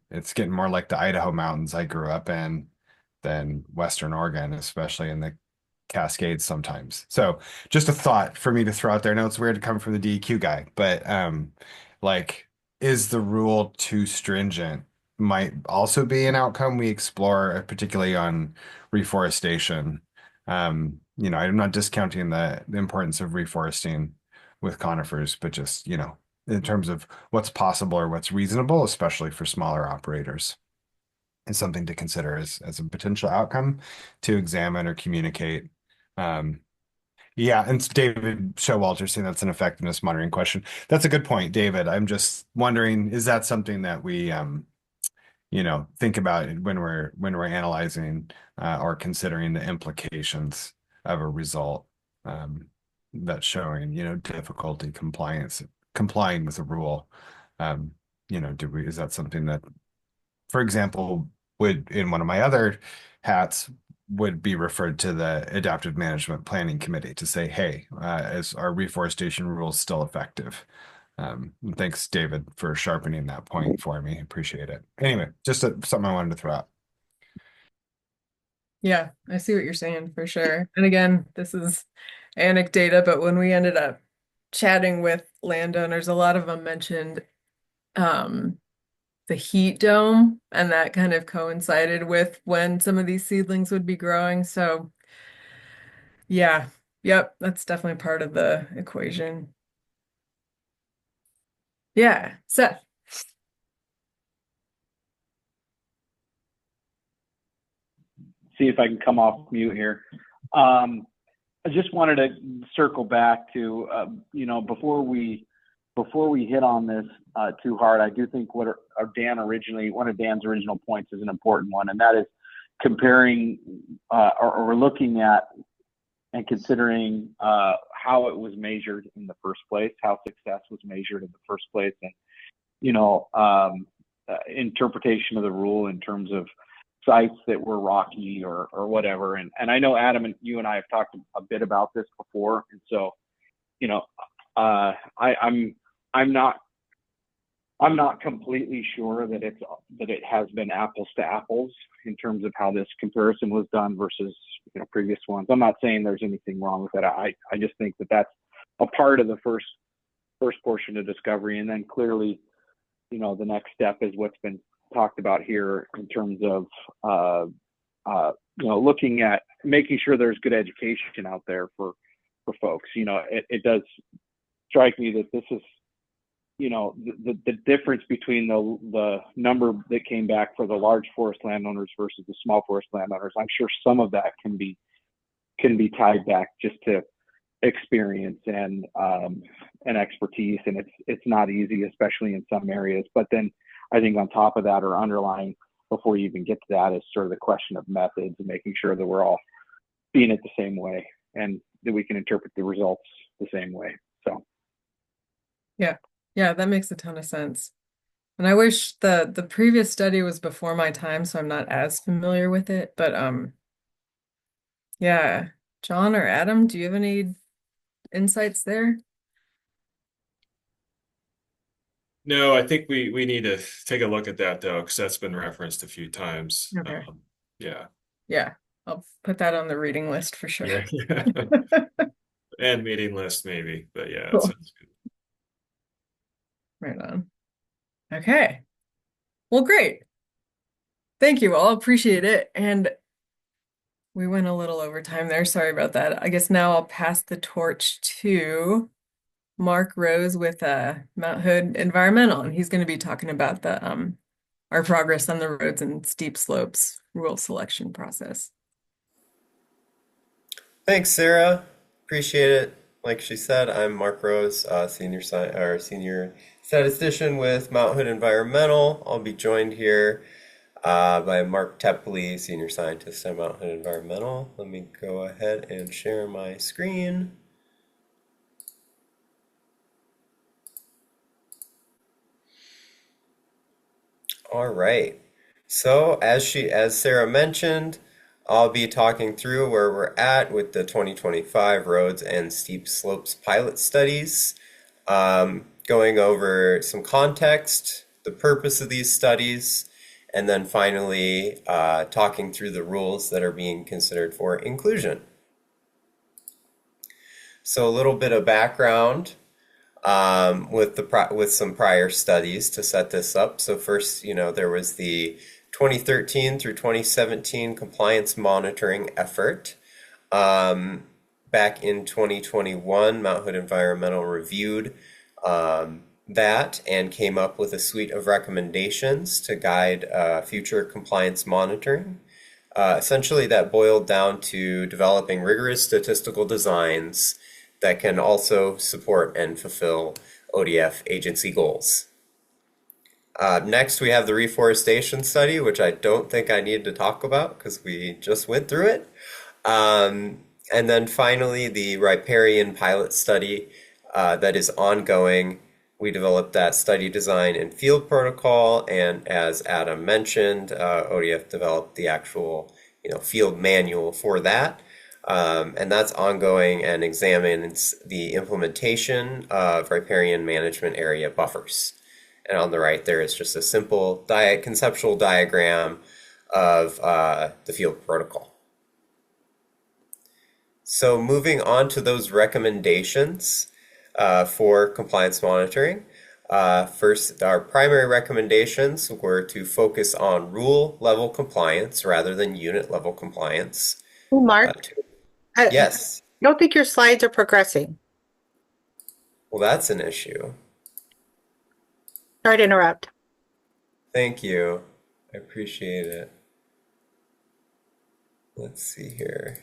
It's getting more like the Idaho mountains I grew up in than Western Oregon, especially in the Cascades sometimes. So just a thought for me to throw out there. I know it's weird to come from the DEQ guy, but like, is the rule too stringent? Might also be an outcome we explore, particularly on reforestation. I'm not discounting the importance of reforesting with conifers, but just, in terms of what's possible or what's reasonable, especially for smaller operators, is something to consider as a potential outcome to examine or communicate. Um, yeah, and David Showalter saying that's an effectiveness monitoring question. That's a good point, David. I'm just wondering, is that something that we think about when we're analyzing or considering the implications of a result that's showing, difficulty complying with a rule. Is that something that, for example, would in one of my other hats would be referred to the Adaptive Management Planning Committee to say, hey, is our reforestation rules still effective? Thanks, David, for sharpening that point for me. Appreciate it. Anyway, just something I wanted to throw out. Yeah, I see what you're saying for sure. And again, this is anecdata, but when we ended up chatting with landowners, a lot of them mentioned um, the heat dome, and that kind of coincided with when some of these seedlings would be growing. So, yeah, yep, that's definitely part of the equation. Yeah, Seth. See if I can come off mute here. I just wanted to circle back to, before we hit on this too hard, I do think one of Dan's original points is an important one, and that is comparing or looking at and considering how it was measured in the first place, how success was measured in the first place, and interpretation of the rule in terms of sites that were rocky or whatever. And I know Adam and you and I have talked a bit about this before, and so I'm not completely sure that it has been apples to apples in terms of how this comparison was done versus previous ones. I'm not saying there's anything wrong with it. I just think that that's a part of the first portion of discovery, and then clearly the next step is what's been talked about here in terms of looking at making sure there's good education out there for folks. It does strike me that this is the difference between the number that came back for the large forest landowners versus the small forest landowners. I'm sure some of that can be tied back just to experience and expertise, and it's not easy, especially in some areas. But then I think on top of that, or underlying before you even get to that, is sort of the question of methods and making sure that we're all seeing it the same way and that we can interpret the results the same way. So Yeah, that makes a ton of sense. And I wish the previous study was before my time, so I'm not as familiar with it. But yeah, John or Adam, do you have any insights there? No, I think we need to take a look at that though, because that's been referenced a few times. Okay. Yeah. Yeah, I'll put that on the reading list for sure. Yeah. And meeting list maybe, but yeah, Cool. it sounds good. Right on. Okay. Well, great. Thank you all. Appreciate it. And we went a little over time there. Sorry about that. I guess now I'll pass the torch to Mark Rose with Mount Hood Environmental, and he's going to be talking about the our progress on the roads and steep slopes rule selection process. Thanks, Sarah. Appreciate it. Like she said, I'm Mark Rose, senior statistician with Mount Hood Environmental. I'll be joined here by Mark Tepley, senior scientist at Mount Hood Environmental. Let me go ahead and share my screen. All right. So as Sarah mentioned, I'll be talking through where we're at with the 2025 roads and steep slopes pilot studies, going over some context, the purpose of these studies, and then finally talking through the rules that are being considered for inclusion. So a little bit of background with some prior studies to set this up. So first, there was the 2013 through 2017 compliance monitoring effort. Back in 2021, Mount Hood Environmental reviewed that and came up with a suite of recommendations to guide future compliance monitoring. Essentially, that boiled down to developing rigorous statistical designs that can also support and fulfill ODF agency goals. Next, we have the reforestation study, which I don't think I need to talk about because we just went through it. And then finally, the riparian pilot study that is ongoing. We developed that study design and field protocol, and as Adam mentioned, ODF developed the actual field manual for that. And that's ongoing and examines the implementation of riparian management area buffers. And on the right there is just a simple conceptual diagram of the field protocol. So moving on to those recommendations for compliance monitoring. First, our primary recommendations were to focus on rule level compliance rather than unit level compliance. Oh, Mark, Yes. I don't think your slides are progressing. Well, that's an issue. Sorry to interrupt. Thank you. I appreciate it. Let's see here.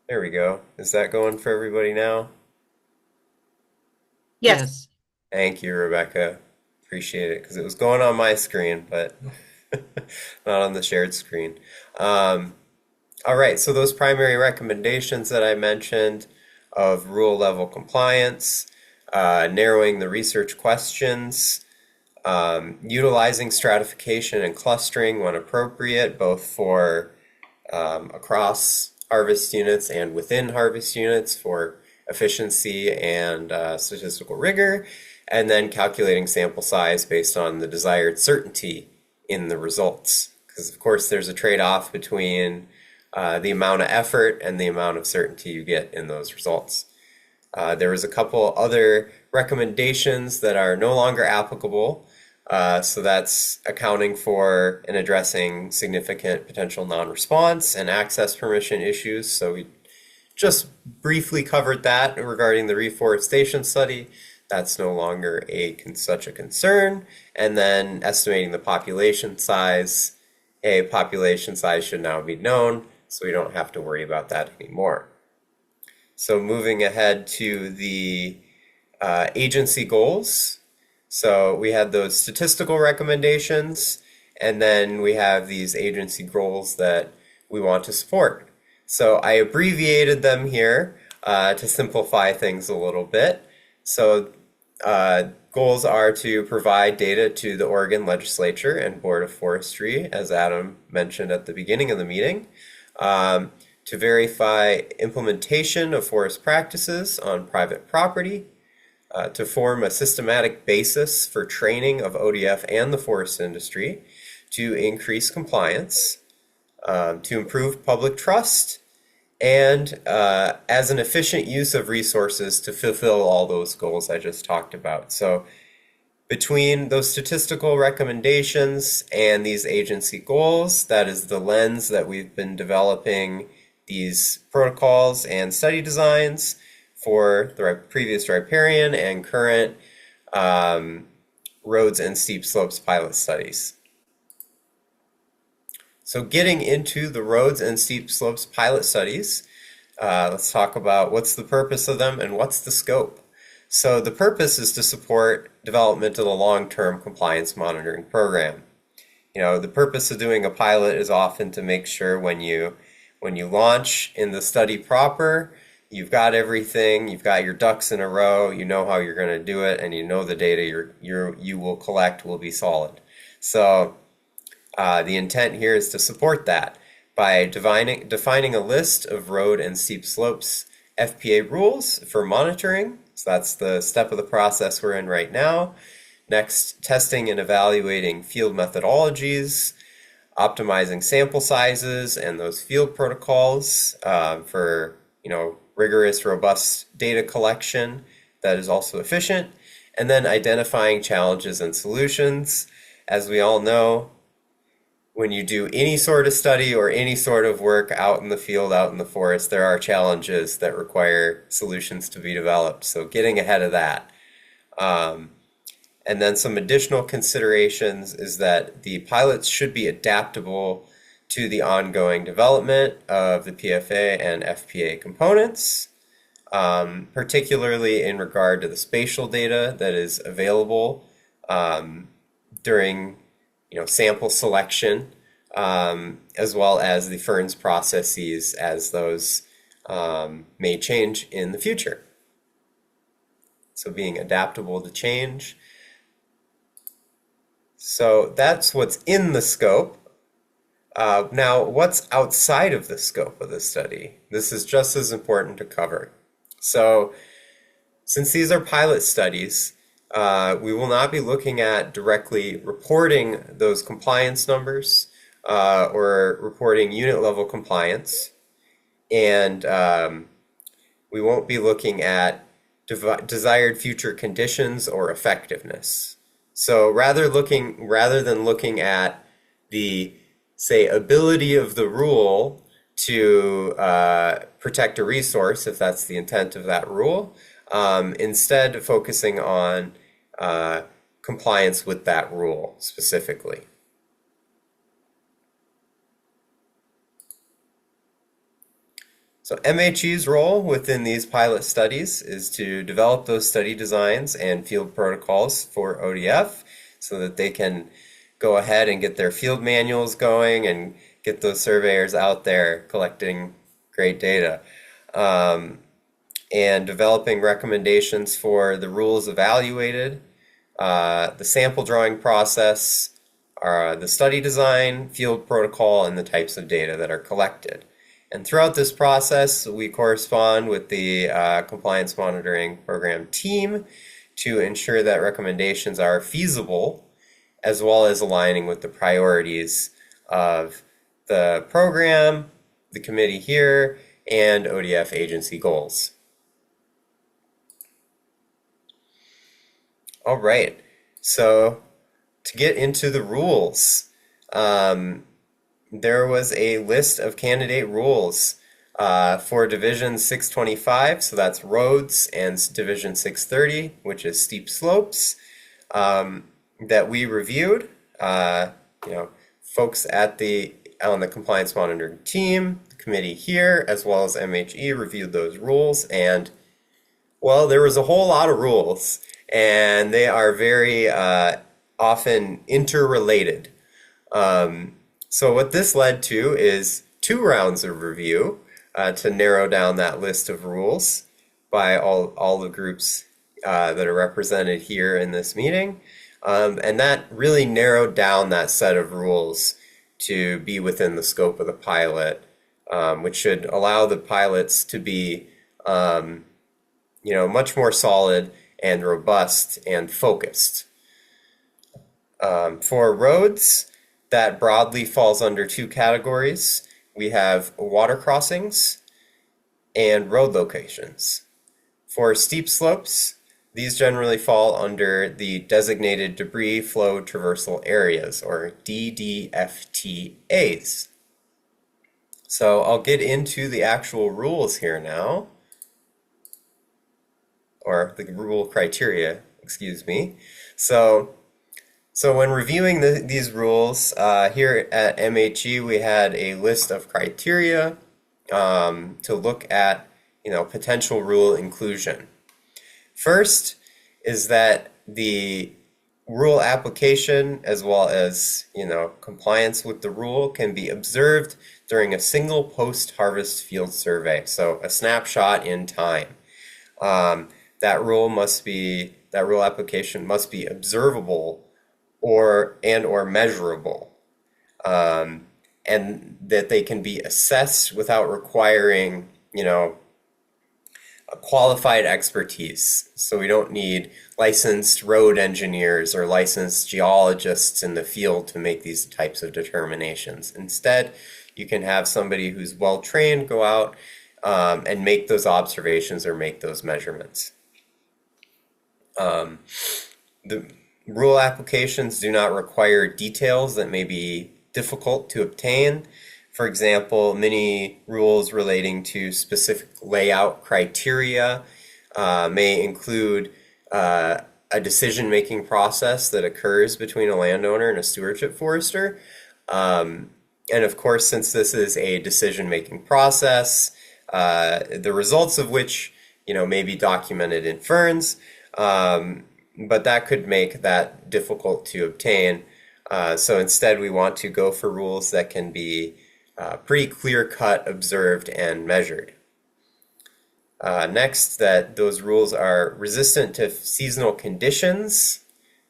There we go. Is that going for everybody now? Yes. Thank you, Rebecca. Appreciate it, because it was going on my screen, but not on the shared screen. All right, so those primary recommendations that I mentioned of rule level compliance, narrowing the research questions, utilizing stratification and clustering when appropriate, both for across harvest units and within harvest units for efficiency and statistical rigor, and then calculating sample size based on the desired certainty in the results. Because of course there's a trade-off between the amount of effort and the amount of certainty you get in those results. There was a couple other recommendations that are no longer applicable. So that's accounting for and addressing significant potential non-response and access permission issues. So we just briefly covered that regarding the reforestation study. That's no longer such a concern. And then estimating the population size. A population size should now be known, so we don't have to worry about that anymore. So moving ahead to the agency goals. So we had those statistical recommendations, and then we have these agency goals that we want to support. So I abbreviated them here to simplify things a little bit. So goals are to provide data to the Oregon Legislature and Board of Forestry, as Adam mentioned at the beginning of the meeting, to verify implementation of forest practices on private property, to form a systematic basis for training of ODF and the forest industry, to increase compliance, to improve public trust, and as an efficient use of resources to fulfill all those goals I just talked about. So between those statistical recommendations and these agency goals, that is the lens that we've been developing these protocols and study designs for the previous riparian and current roads and steep slopes pilot studies. So getting into the roads and steep slopes pilot studies, let's talk about what's the purpose of them and what's the scope. So the purpose is to support development of the long-term compliance monitoring program. You know, the purpose of doing a pilot is often to make sure when you launch in the study proper, you've got everything, you've got your ducks in a row, you know how you're going to do it, and you know the data you will collect will be solid. So the intent here is to support that by defining a list of road and steep slopes FPA rules for monitoring. So that's the step of the process we're in right now. Next, testing and evaluating field methodologies, optimizing sample sizes and those field protocols for rigorous, robust data collection that is also efficient, and then identifying challenges and solutions. As we all know, when you do any sort of study or any sort of work out in the field, out in the forest, there are challenges that require solutions to be developed. So getting ahead of that. And then some additional considerations is that the pilots should be adaptable to the ongoing development of the PFA and FPA components, particularly in regard to the spatial data that is available during sample selection, as well as the ferns processes as those may change in the future. So being adaptable to change. So that's what's in the scope. Now, what's outside of the scope of the study? This is just as important to cover. So since these are pilot studies, we will not be looking at directly reporting those compliance numbers or reporting unit level compliance. And we won't be looking at desired future conditions or effectiveness. So rather than looking at the, say, ability of the rule to protect a resource, if that's the intent of that rule, instead focusing on compliance with that rule specifically. So MHE's role within these pilot studies is to develop those study designs and field protocols for ODF so that they can go ahead and get their field manuals going and get those surveyors out there collecting great data. And developing recommendations for the rules evaluated, the sample drawing process, the study design, field protocol, and the types of data that are collected. And throughout this process, we correspond with the compliance monitoring program team to ensure that recommendations are feasible, as well as aligning with the priorities of the program, the committee here, and ODF agency goals. All right, so to get into the rules, there was a list of candidate rules for Division 625, so that's roads, and Division 630, which is steep slopes, that we reviewed. Folks on the compliance monitoring team, the committee here, as well as MHE, reviewed those rules, and well, there was a whole lot of rules, and they are very often interrelated. So what this led to is 2 rounds of review to narrow down that list of rules by all the groups that are represented here in this meeting. And that really narrowed down that set of rules to be within the scope of the pilot, which should allow the pilots to be much more solid and robust and focused. For roads, that broadly falls under 2 categories. We have water crossings and road locations. For steep slopes, these generally fall under the designated debris flow traversal areas, or DDFTAs. So I'll get into the actual rules here now, or the rule criteria, excuse me. So when reviewing these rules, here at MHE, we had a list of criteria to look at, potential rule inclusion. First is that the rule application, as well as, compliance with the rule, can be observed during a single post-harvest field survey, so a snapshot in time. That rule application must be observable or measurable, and that they can be assessed without requiring, a qualified expertise. So we don't need licensed road engineers or licensed geologists in the field to make these types of determinations. Instead, you can have somebody who's well trained go out and make those observations or make those measurements. The rule applications do not require details that may be difficult to obtain. For example, many rules relating to specific layout criteria may include a decision-making process that occurs between a landowner and a stewardship forester. And of course, since this is a decision-making process, the results of which, may be documented in ferns, but that could make that difficult to obtain. So instead, we want to go for rules that can be pretty clear-cut, observed, and measured. Next, that those rules are resistant to seasonal conditions,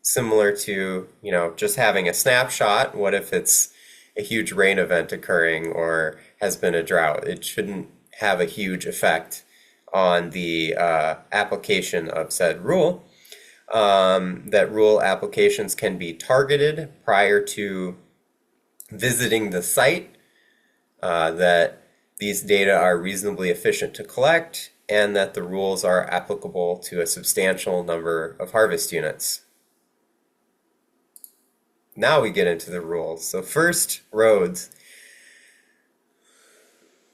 similar to, just having a snapshot. What if it's a huge rain event occurring or has been a drought? It shouldn't have a huge effect on the application of said rule. That rule applications can be targeted prior to visiting the site, that these data are reasonably efficient to collect, and that the rules are applicable to a substantial number of harvest units. Now we get into the rules. So first, roads.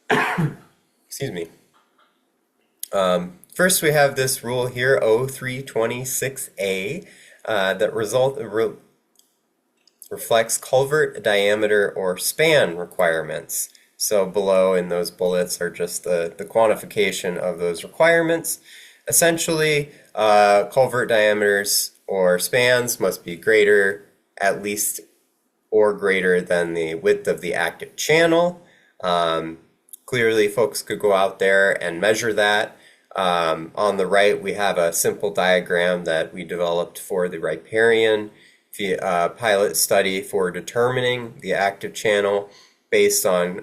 Excuse me. First, we have this rule here, 0326A, that reflects culvert diameter or span requirements. So below in those bullets are just the quantification of those requirements. Essentially, culvert diameters or spans must be greater, at least, or greater than the width of the active channel. Clearly, folks could go out there and measure that. On the right, we have a simple diagram that we developed for the riparian pilot study for determining the active channel based on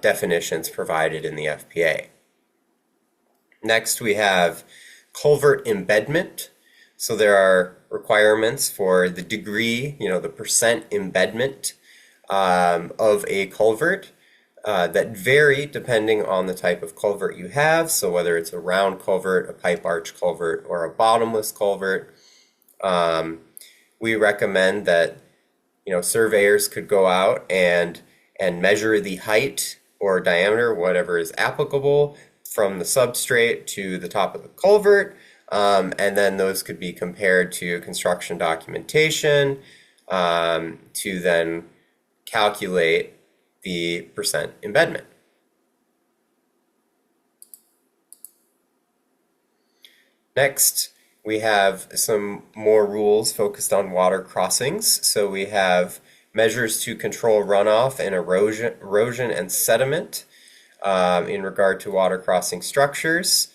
definitions provided in the FPA. Next, we have culvert embedment. So there are requirements for the degree, the percent embedment of a culvert that vary depending on the type of culvert you have. So whether it's a round culvert, a pipe arch culvert, or a bottomless culvert, we recommend that surveyors could go out and measure the height or diameter, whatever is applicable, from the substrate to the top of the culvert, and then those could be compared to construction documentation to then calculate the percent embedment. Next, we have some more rules focused on water crossings. So we have measures to control runoff and erosion and sediment in regard to water crossing structures.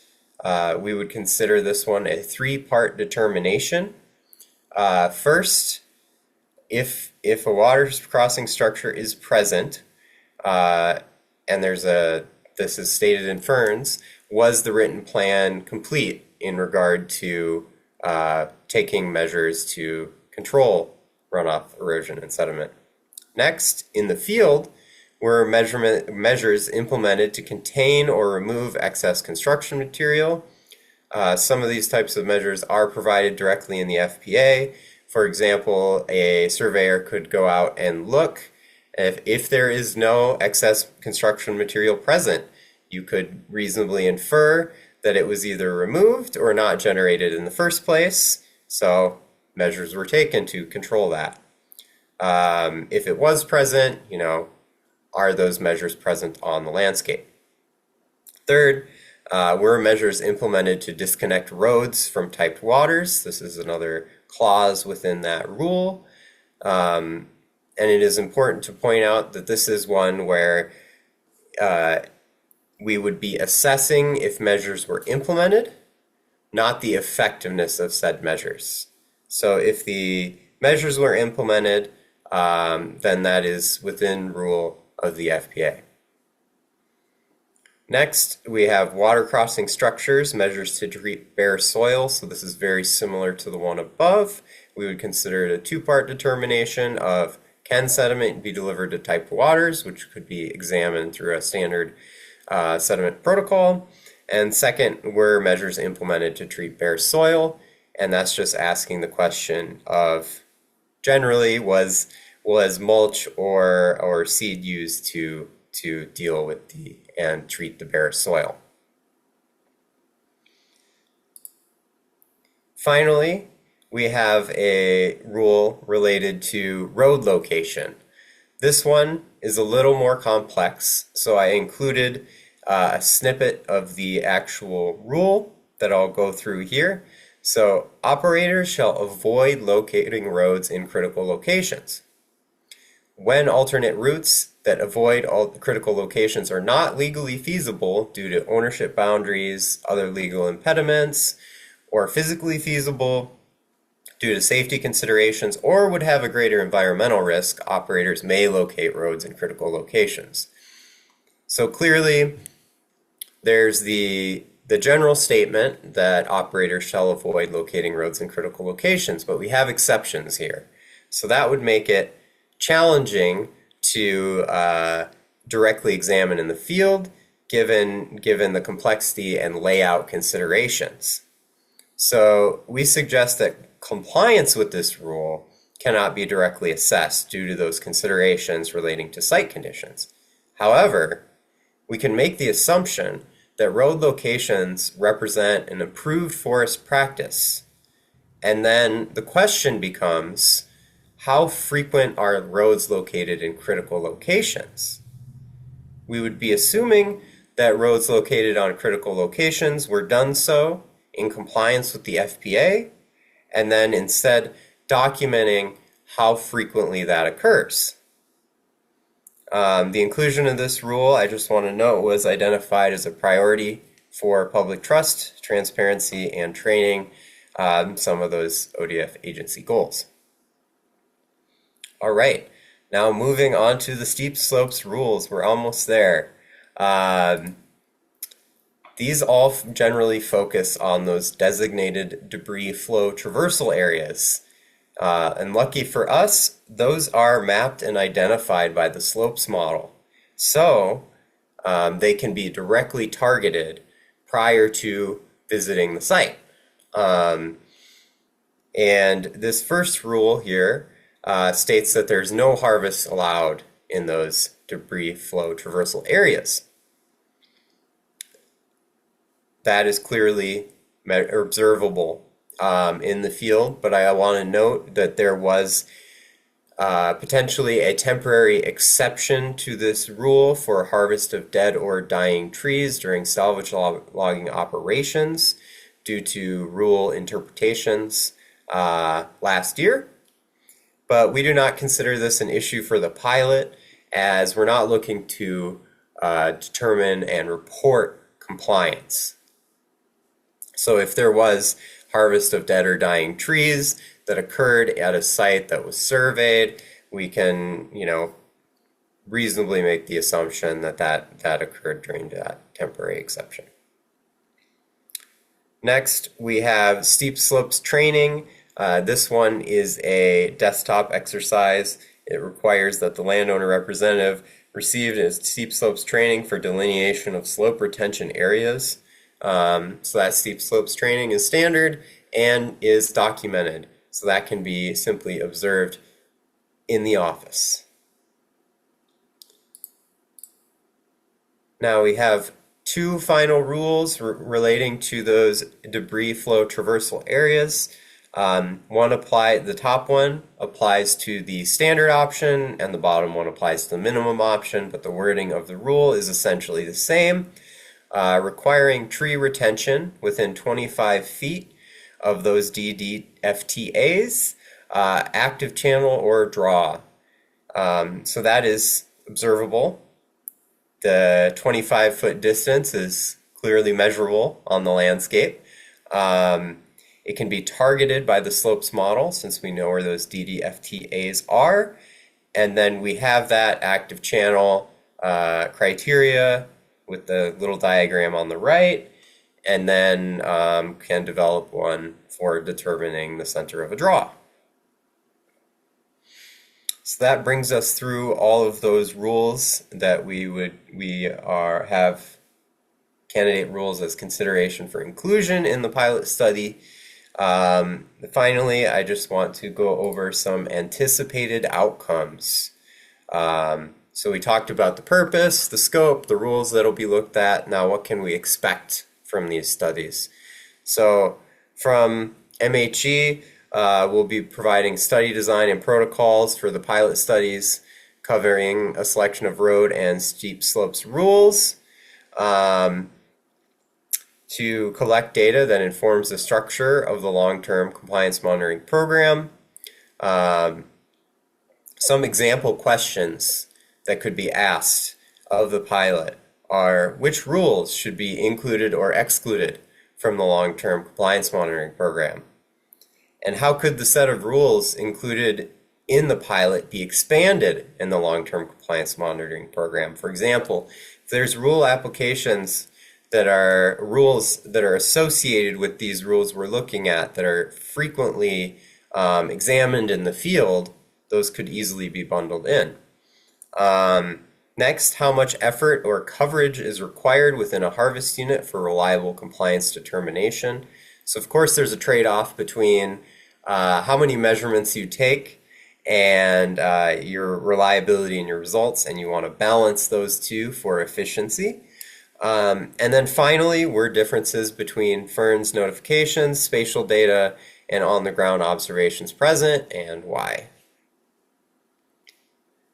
We would consider this one a three-part determination. First, if a water crossing structure is present, and this is stated in Ferns, was the written plan complete in regard to taking measures to control runoff, erosion, and sediment? Next, in the field, were measures implemented to contain or remove excess construction material? Some of these types of measures are provided directly in the FPA. For example, a surveyor could go out and look. If there is no excess construction material present, you could reasonably infer that it was either removed or not generated in the first place. So measures were taken to control that. If it was present, are those measures present on the landscape? Third, were measures implemented to disconnect roads from typed waters? This is another clause within that rule. And it is important to point out that this is one where we would be assessing if measures were implemented, not the effectiveness of said measures. So if the measures were implemented, then that is within rule of the FPA. Next, we have water crossing structures, measures to treat bare soil. So this is very similar to the one above. We would consider it a two-part determination of can sediment be delivered to typed waters, which could be examined through a standard sediment protocol. And second, were measures implemented to treat bare soil? And that's just asking the question of generally was mulch or seed used to deal with and treat the bare soil. Finally, we have a rule related to road location. This one is a little more complex, so I included a snippet of the actual rule that I'll go through here. So, operators shall avoid locating roads in critical locations. When alternate routes that avoid all critical locations are not legally feasible due to ownership boundaries, other legal impediments, or physically feasible due to safety considerations, or would have a greater environmental risk, operators may locate roads in critical locations. So clearly, there's the general statement that operators shall avoid locating roads in critical locations, but we have exceptions here. So that would make it challenging to directly examine in the field, given the complexity and layout considerations. So we suggest that compliance with this rule cannot be directly assessed due to those considerations relating to site conditions. However, we can make the assumption that road locations represent an improved forest practice. And then the question becomes, how frequent are roads located in critical locations? We would be assuming that roads located on critical locations were done so in compliance with the FPA, and then instead documenting how frequently that occurs. The inclusion of this rule, I just want to note, was identified as a priority for public trust, transparency, and training, some of those ODF agency goals. All right, now moving on to the steep slopes rules. We're almost there. These all generally focus on those designated debris flow traversal areas. And lucky for us, those are mapped and identified by the slopes model. So they can be directly targeted prior to visiting the site. And this first rule here states that there's no harvest allowed in those debris flow traversal areas. That is clearly observable in the field, but I want to note that there was potentially a temporary exception to this rule for harvest of dead or dying trees during salvage logging operations due to rule interpretations last year. But we do not consider this an issue for the pilot, as we're not looking to determine and report compliance. So if there was harvest of dead or dying trees that occurred at a site that was surveyed, we can, reasonably make the assumption that occurred during that temporary exception. Next, we have steep slopes training. This one is a desktop exercise. It requires that the landowner representative receive a steep slopes training for delineation of slope retention areas. So that steep slopes training is standard and is documented. So that can be simply observed in the office. Now we have two final rules relating to those debris flow traversal areas. The top one applies to the standard option and the bottom one applies to the minimum option, but the wording of the rule is essentially the same. Requiring tree retention within 25 feet of those DDFTAs, active channel or draw. So that is observable. The 25-foot distance is clearly measurable on the landscape. It can be targeted by the slopes model since we know where those DDFTAs are. And then we have that active channel criteria with the little diagram on the right, and then can develop one for determining the center of a draw. So that brings us through all of those rules that we have candidate rules as consideration for inclusion in the pilot study. Finally, I just want to go over some anticipated outcomes. So we talked about the purpose, the scope, the rules that'll be looked at. Now, what can we expect from these studies? So from MHE, we'll be providing study design and protocols for the pilot studies, covering a selection of road and steep slopes rules, to collect data that informs the structure of the long-term compliance monitoring program. Some example questions that could be asked of the pilot are: which rules should be included or excluded from the long-term compliance monitoring program? And how could the set of rules included in the pilot be expanded in the long-term compliance monitoring program? For example, if there's rule applications that are rules that are associated with these rules we're looking at that are frequently examined in the field, those could easily be bundled in. Next, how much effort or coverage is required within a harvest unit for reliable compliance determination? So of course there's a trade-off between how many measurements you take and your reliability and your results, and you want to balance those two for efficiency. And then finally, were differences between FERN's notifications, spatial data, and on-the-ground observations present, and why?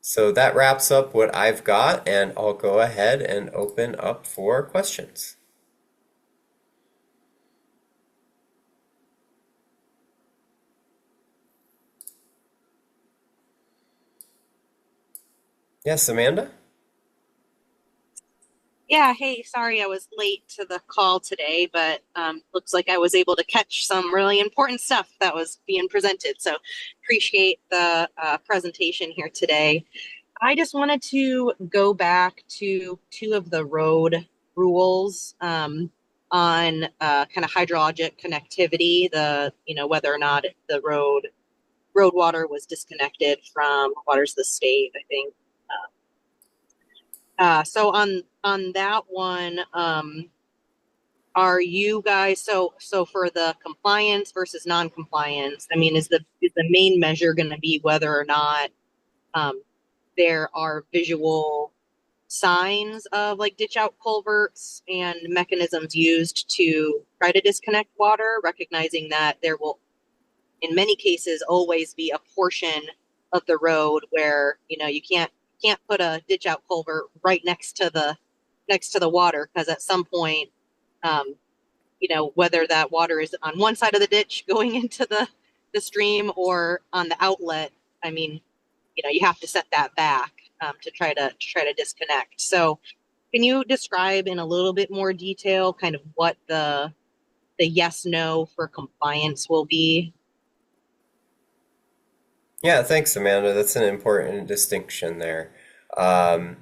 So that wraps up what I've got, and I'll go ahead and open up for questions. Yes, Amanda? Yeah, hey, sorry I was late to the call today, but looks like I was able to catch some really important stuff that was being presented. So appreciate the presentation here today. I just wanted to go back to two of the road rules on kind of hydrologic connectivity, whether or not the road water was disconnected from waters of the state, I think. So on that one, are you guys so for the compliance versus non-compliance? I mean, is the main measure going to be whether or not there are visual signs of like ditch out culverts and mechanisms used to try to disconnect water, recognizing that there will, in many cases, always be a portion of the road where you can't put a ditch out culvert right next to the water, because at some point whether that water is on one side of the ditch going into the stream or on the outlet. I mean, you have to set that back to try to disconnect. So can you describe in a little bit more detail kind of what the yes no for compliance will be? Yeah, thanks, Amanda. That's an important distinction there. Um,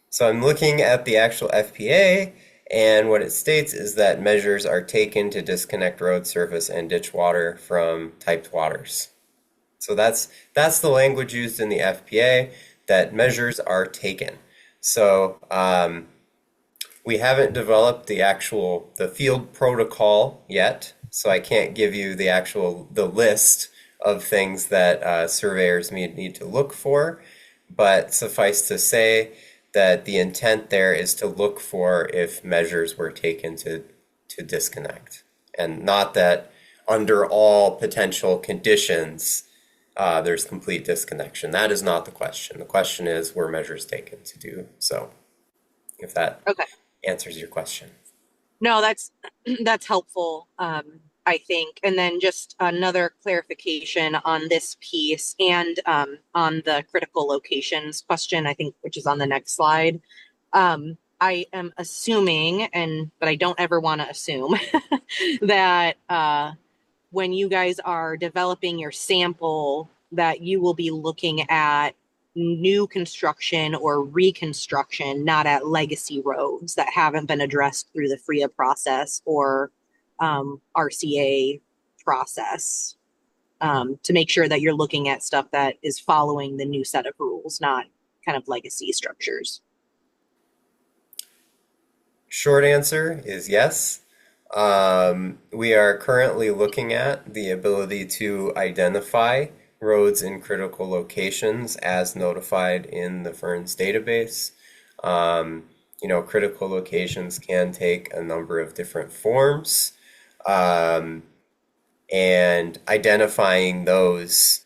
so I'm looking at the actual FPA, and what it states is that measures are taken to disconnect road surface and ditch water from typed waters. So that's the language used in the FPA, that measures are taken. So we haven't developed the field protocol yet, so I can't give you the list of things that surveyors need to look for, but suffice to say that the intent there is to look for if measures were taken to disconnect, and not that under all potential conditions there's complete disconnection. That is not the question. The question is, were measures taken to do so? If that Okay. answers your question. No, that's helpful, I think. And then just another clarification on this piece and on the critical locations question, I think, which is on the next slide. I am assuming, but I don't ever want to assume, that when you guys are developing your sample, that you will be looking at new construction or reconstruction, not at legacy roads that haven't been addressed through the FRIA process or RCA process, to make sure that you're looking at stuff that is following the new set of rules, not kind of legacy structures. Short answer is yes. We are currently looking at the ability to identify roads in critical locations as notified in the Ferns database. Critical locations can take a number of different forms, and identifying those,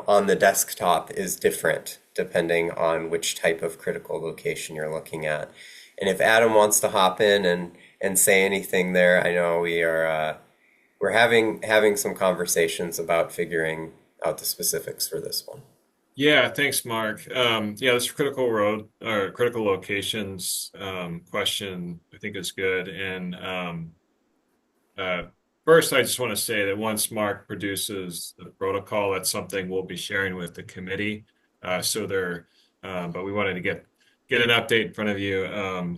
on the desktop is different depending on which type of critical location you're looking at. And if Adam wants to hop in and say anything there, I know we're having some conversations about figuring out the specifics for this one. Yeah, thanks, Mark. This critical road or critical locations question I think is good. And first, I just want to say that once Mark produces the protocol, that's something we'll be sharing with the committee. But we wanted to get an update in front of you.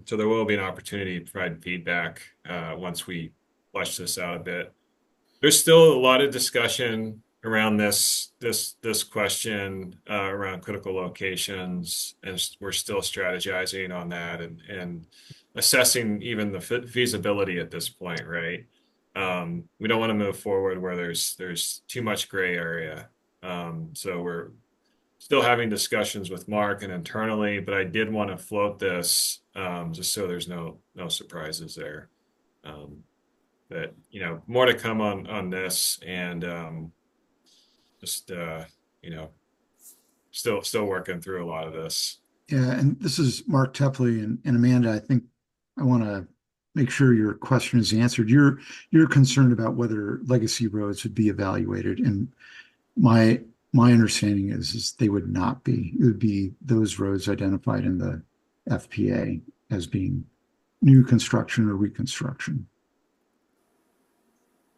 So there will be an opportunity to provide feedback once we flesh this out a bit. There's still a lot of discussion around this question around critical locations, and we're still strategizing on that and assessing even the feasibility at this point, right? We don't want to move forward where there's too much gray area. So we're still having discussions with Mark and internally, but I did want to float this just so there's no surprises there. But more to come on this, and still working through a lot of this. Yeah, and this is Mark Tepley and Amanda. I think I want to make sure your question is answered. You're concerned about whether legacy roads would be evaluated, and my understanding is they would not be. It would be those roads identified in the FPA as being new construction or reconstruction.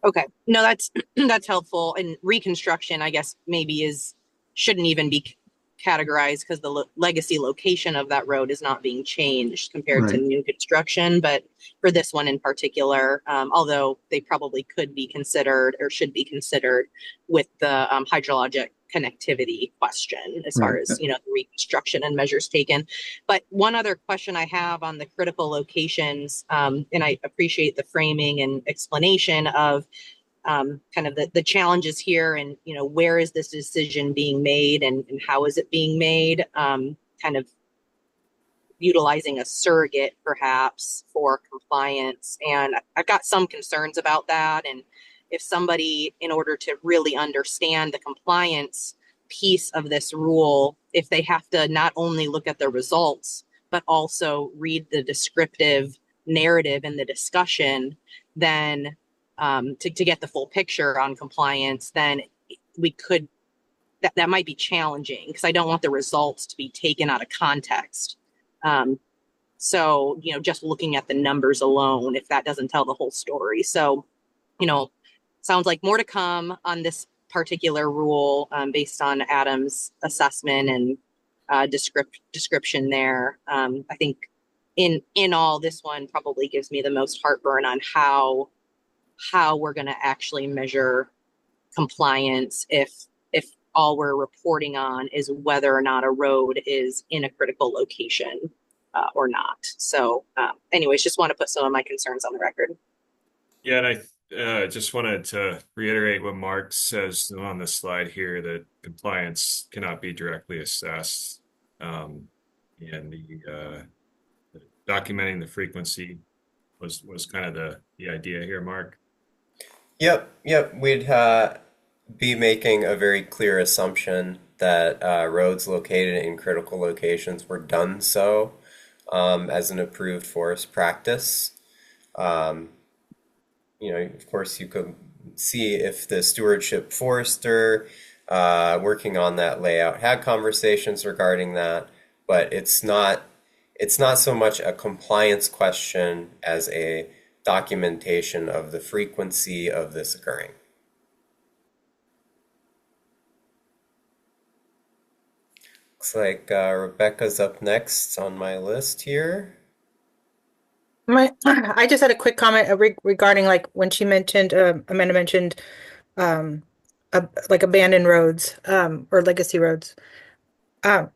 Okay. No, that's helpful. And reconstruction, I guess, maybe shouldn't even be categorized because the legacy location of that road is not being changed compared to new construction. But for this one in particular, although they probably could be considered or should be considered with the hydrologic connectivity question as far as the reconstruction and measures taken. But one other question I have on the critical locations, and I appreciate the framing and explanation of kind of the challenges here, and where is this decision being made, and how is it being made, kind of utilizing a surrogate perhaps for compliance. And I've got some concerns about that. And if somebody, in order to really understand the compliance piece of this rule, if they have to not only look at the results, but also read the descriptive narrative in the discussion, then to get the full picture on compliance, then we could, that might be challenging because I don't want the results to be taken out of context. So, just looking at the numbers alone, if that doesn't tell the whole story. So, sounds like more to come on this particular rule based on Adam's assessment and description there. I think in all, this one probably gives me the most heartburn on how we're going to actually measure compliance if all we're reporting on is whether or not a road is in a critical location or not. So anyways, just want to put some of my concerns on the record. Yeah, and I just wanted to reiterate what Mark says on the slide here, that compliance cannot be directly assessed. And the documenting the frequency was kind of the idea here, Mark. Yep. We'd be making a very clear assumption that roads located in critical locations were done so as an approved forest practice. Of course, you could see if the stewardship forester working on that layout had conversations regarding that, but it's not so much a compliance question as a documentation of the frequency of this occurring. Looks like Rebecca's up next on my list here. I just had a quick comment regarding like when she mentioned, Amanda mentioned, like abandoned roads, or legacy roads,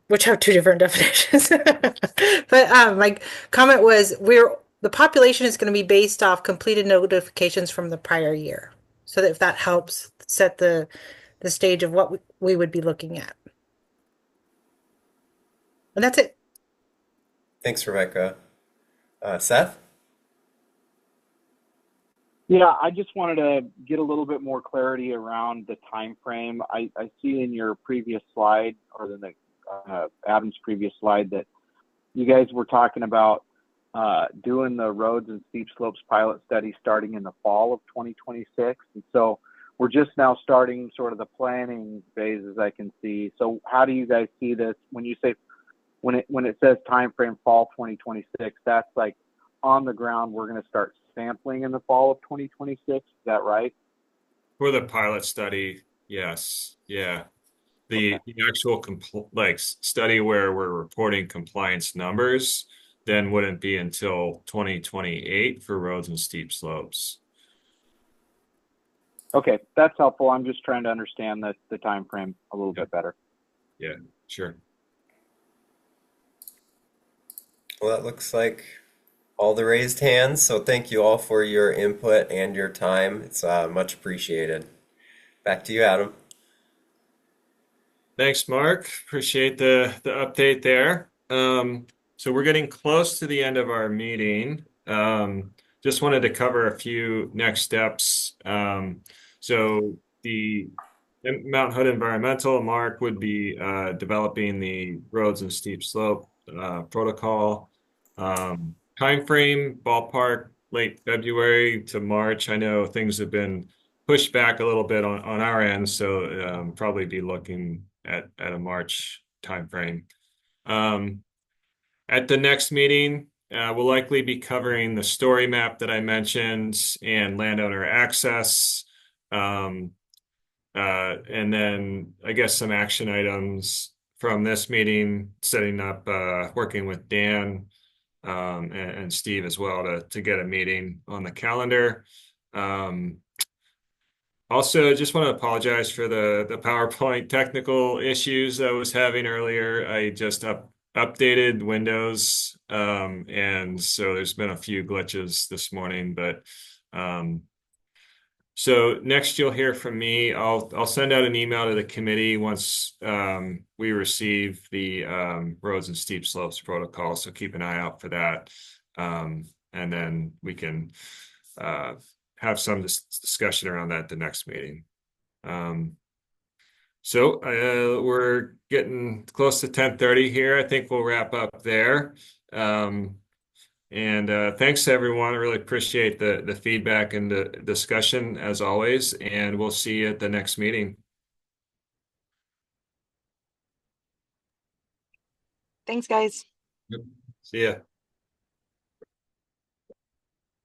which have two different definitions. But my comment was the population is going to be based off completed notifications from the prior year. So that if that helps set the stage of what we would be looking at. And that's it. Thanks, Rebecca. Seth? Yeah, I just wanted to get a little bit more clarity around the time frame. I see in your previous slide, or the Adam's previous slide, that you guys were talking about doing the roads and steep slopes pilot study starting in the fall of 2026. And so we're just now starting sort of the planning phase, as I can see. So how do you guys see this when you say, when it says time frame fall 2026, that's like on the ground, we're going to start sampling in the fall of 2026. Is that right? For the pilot study, yes. Yeah. The actual study where we're reporting compliance numbers then wouldn't be until 2028 for roads and steep slopes. Okay, that's helpful. I'm just trying to understand the time frame a little bit better. Yeah, sure. Well, that looks like all the raised hands, so thank you all for your input and your time. It's much appreciated. Back to you, Adam. Thanks, Mark. Appreciate the update there. So we're getting close to the end of our meeting. Just wanted to cover a few next steps. So the Mount Hood Environmental, Mark would be developing the roads and steep slope protocol. Timeframe, ballpark, late February to March. I know things have been pushed back a little bit on our end, so probably be looking at a March timeframe. At the next meeting, we'll likely be covering the story map that I mentioned and landowner access. And then I guess some action items from this meeting, setting up, working with Dan and Steve as well to get a meeting on the calendar. Also, just want to apologize for the PowerPoint technical issues I was having earlier. I just updated Windows, and so there's been a few glitches this morning. But so next you'll hear from me. I'll send out an email to the committee once we receive the roads and steep slopes protocol. So keep an eye out for that, and then we can have some discussion around that at the next meeting. So we're getting close to 10:30 here. I think we'll wrap up there. And thanks to everyone. I really appreciate the feedback and the discussion as always. And we'll see you at the next meeting. Thanks, guys. Yep. See ya.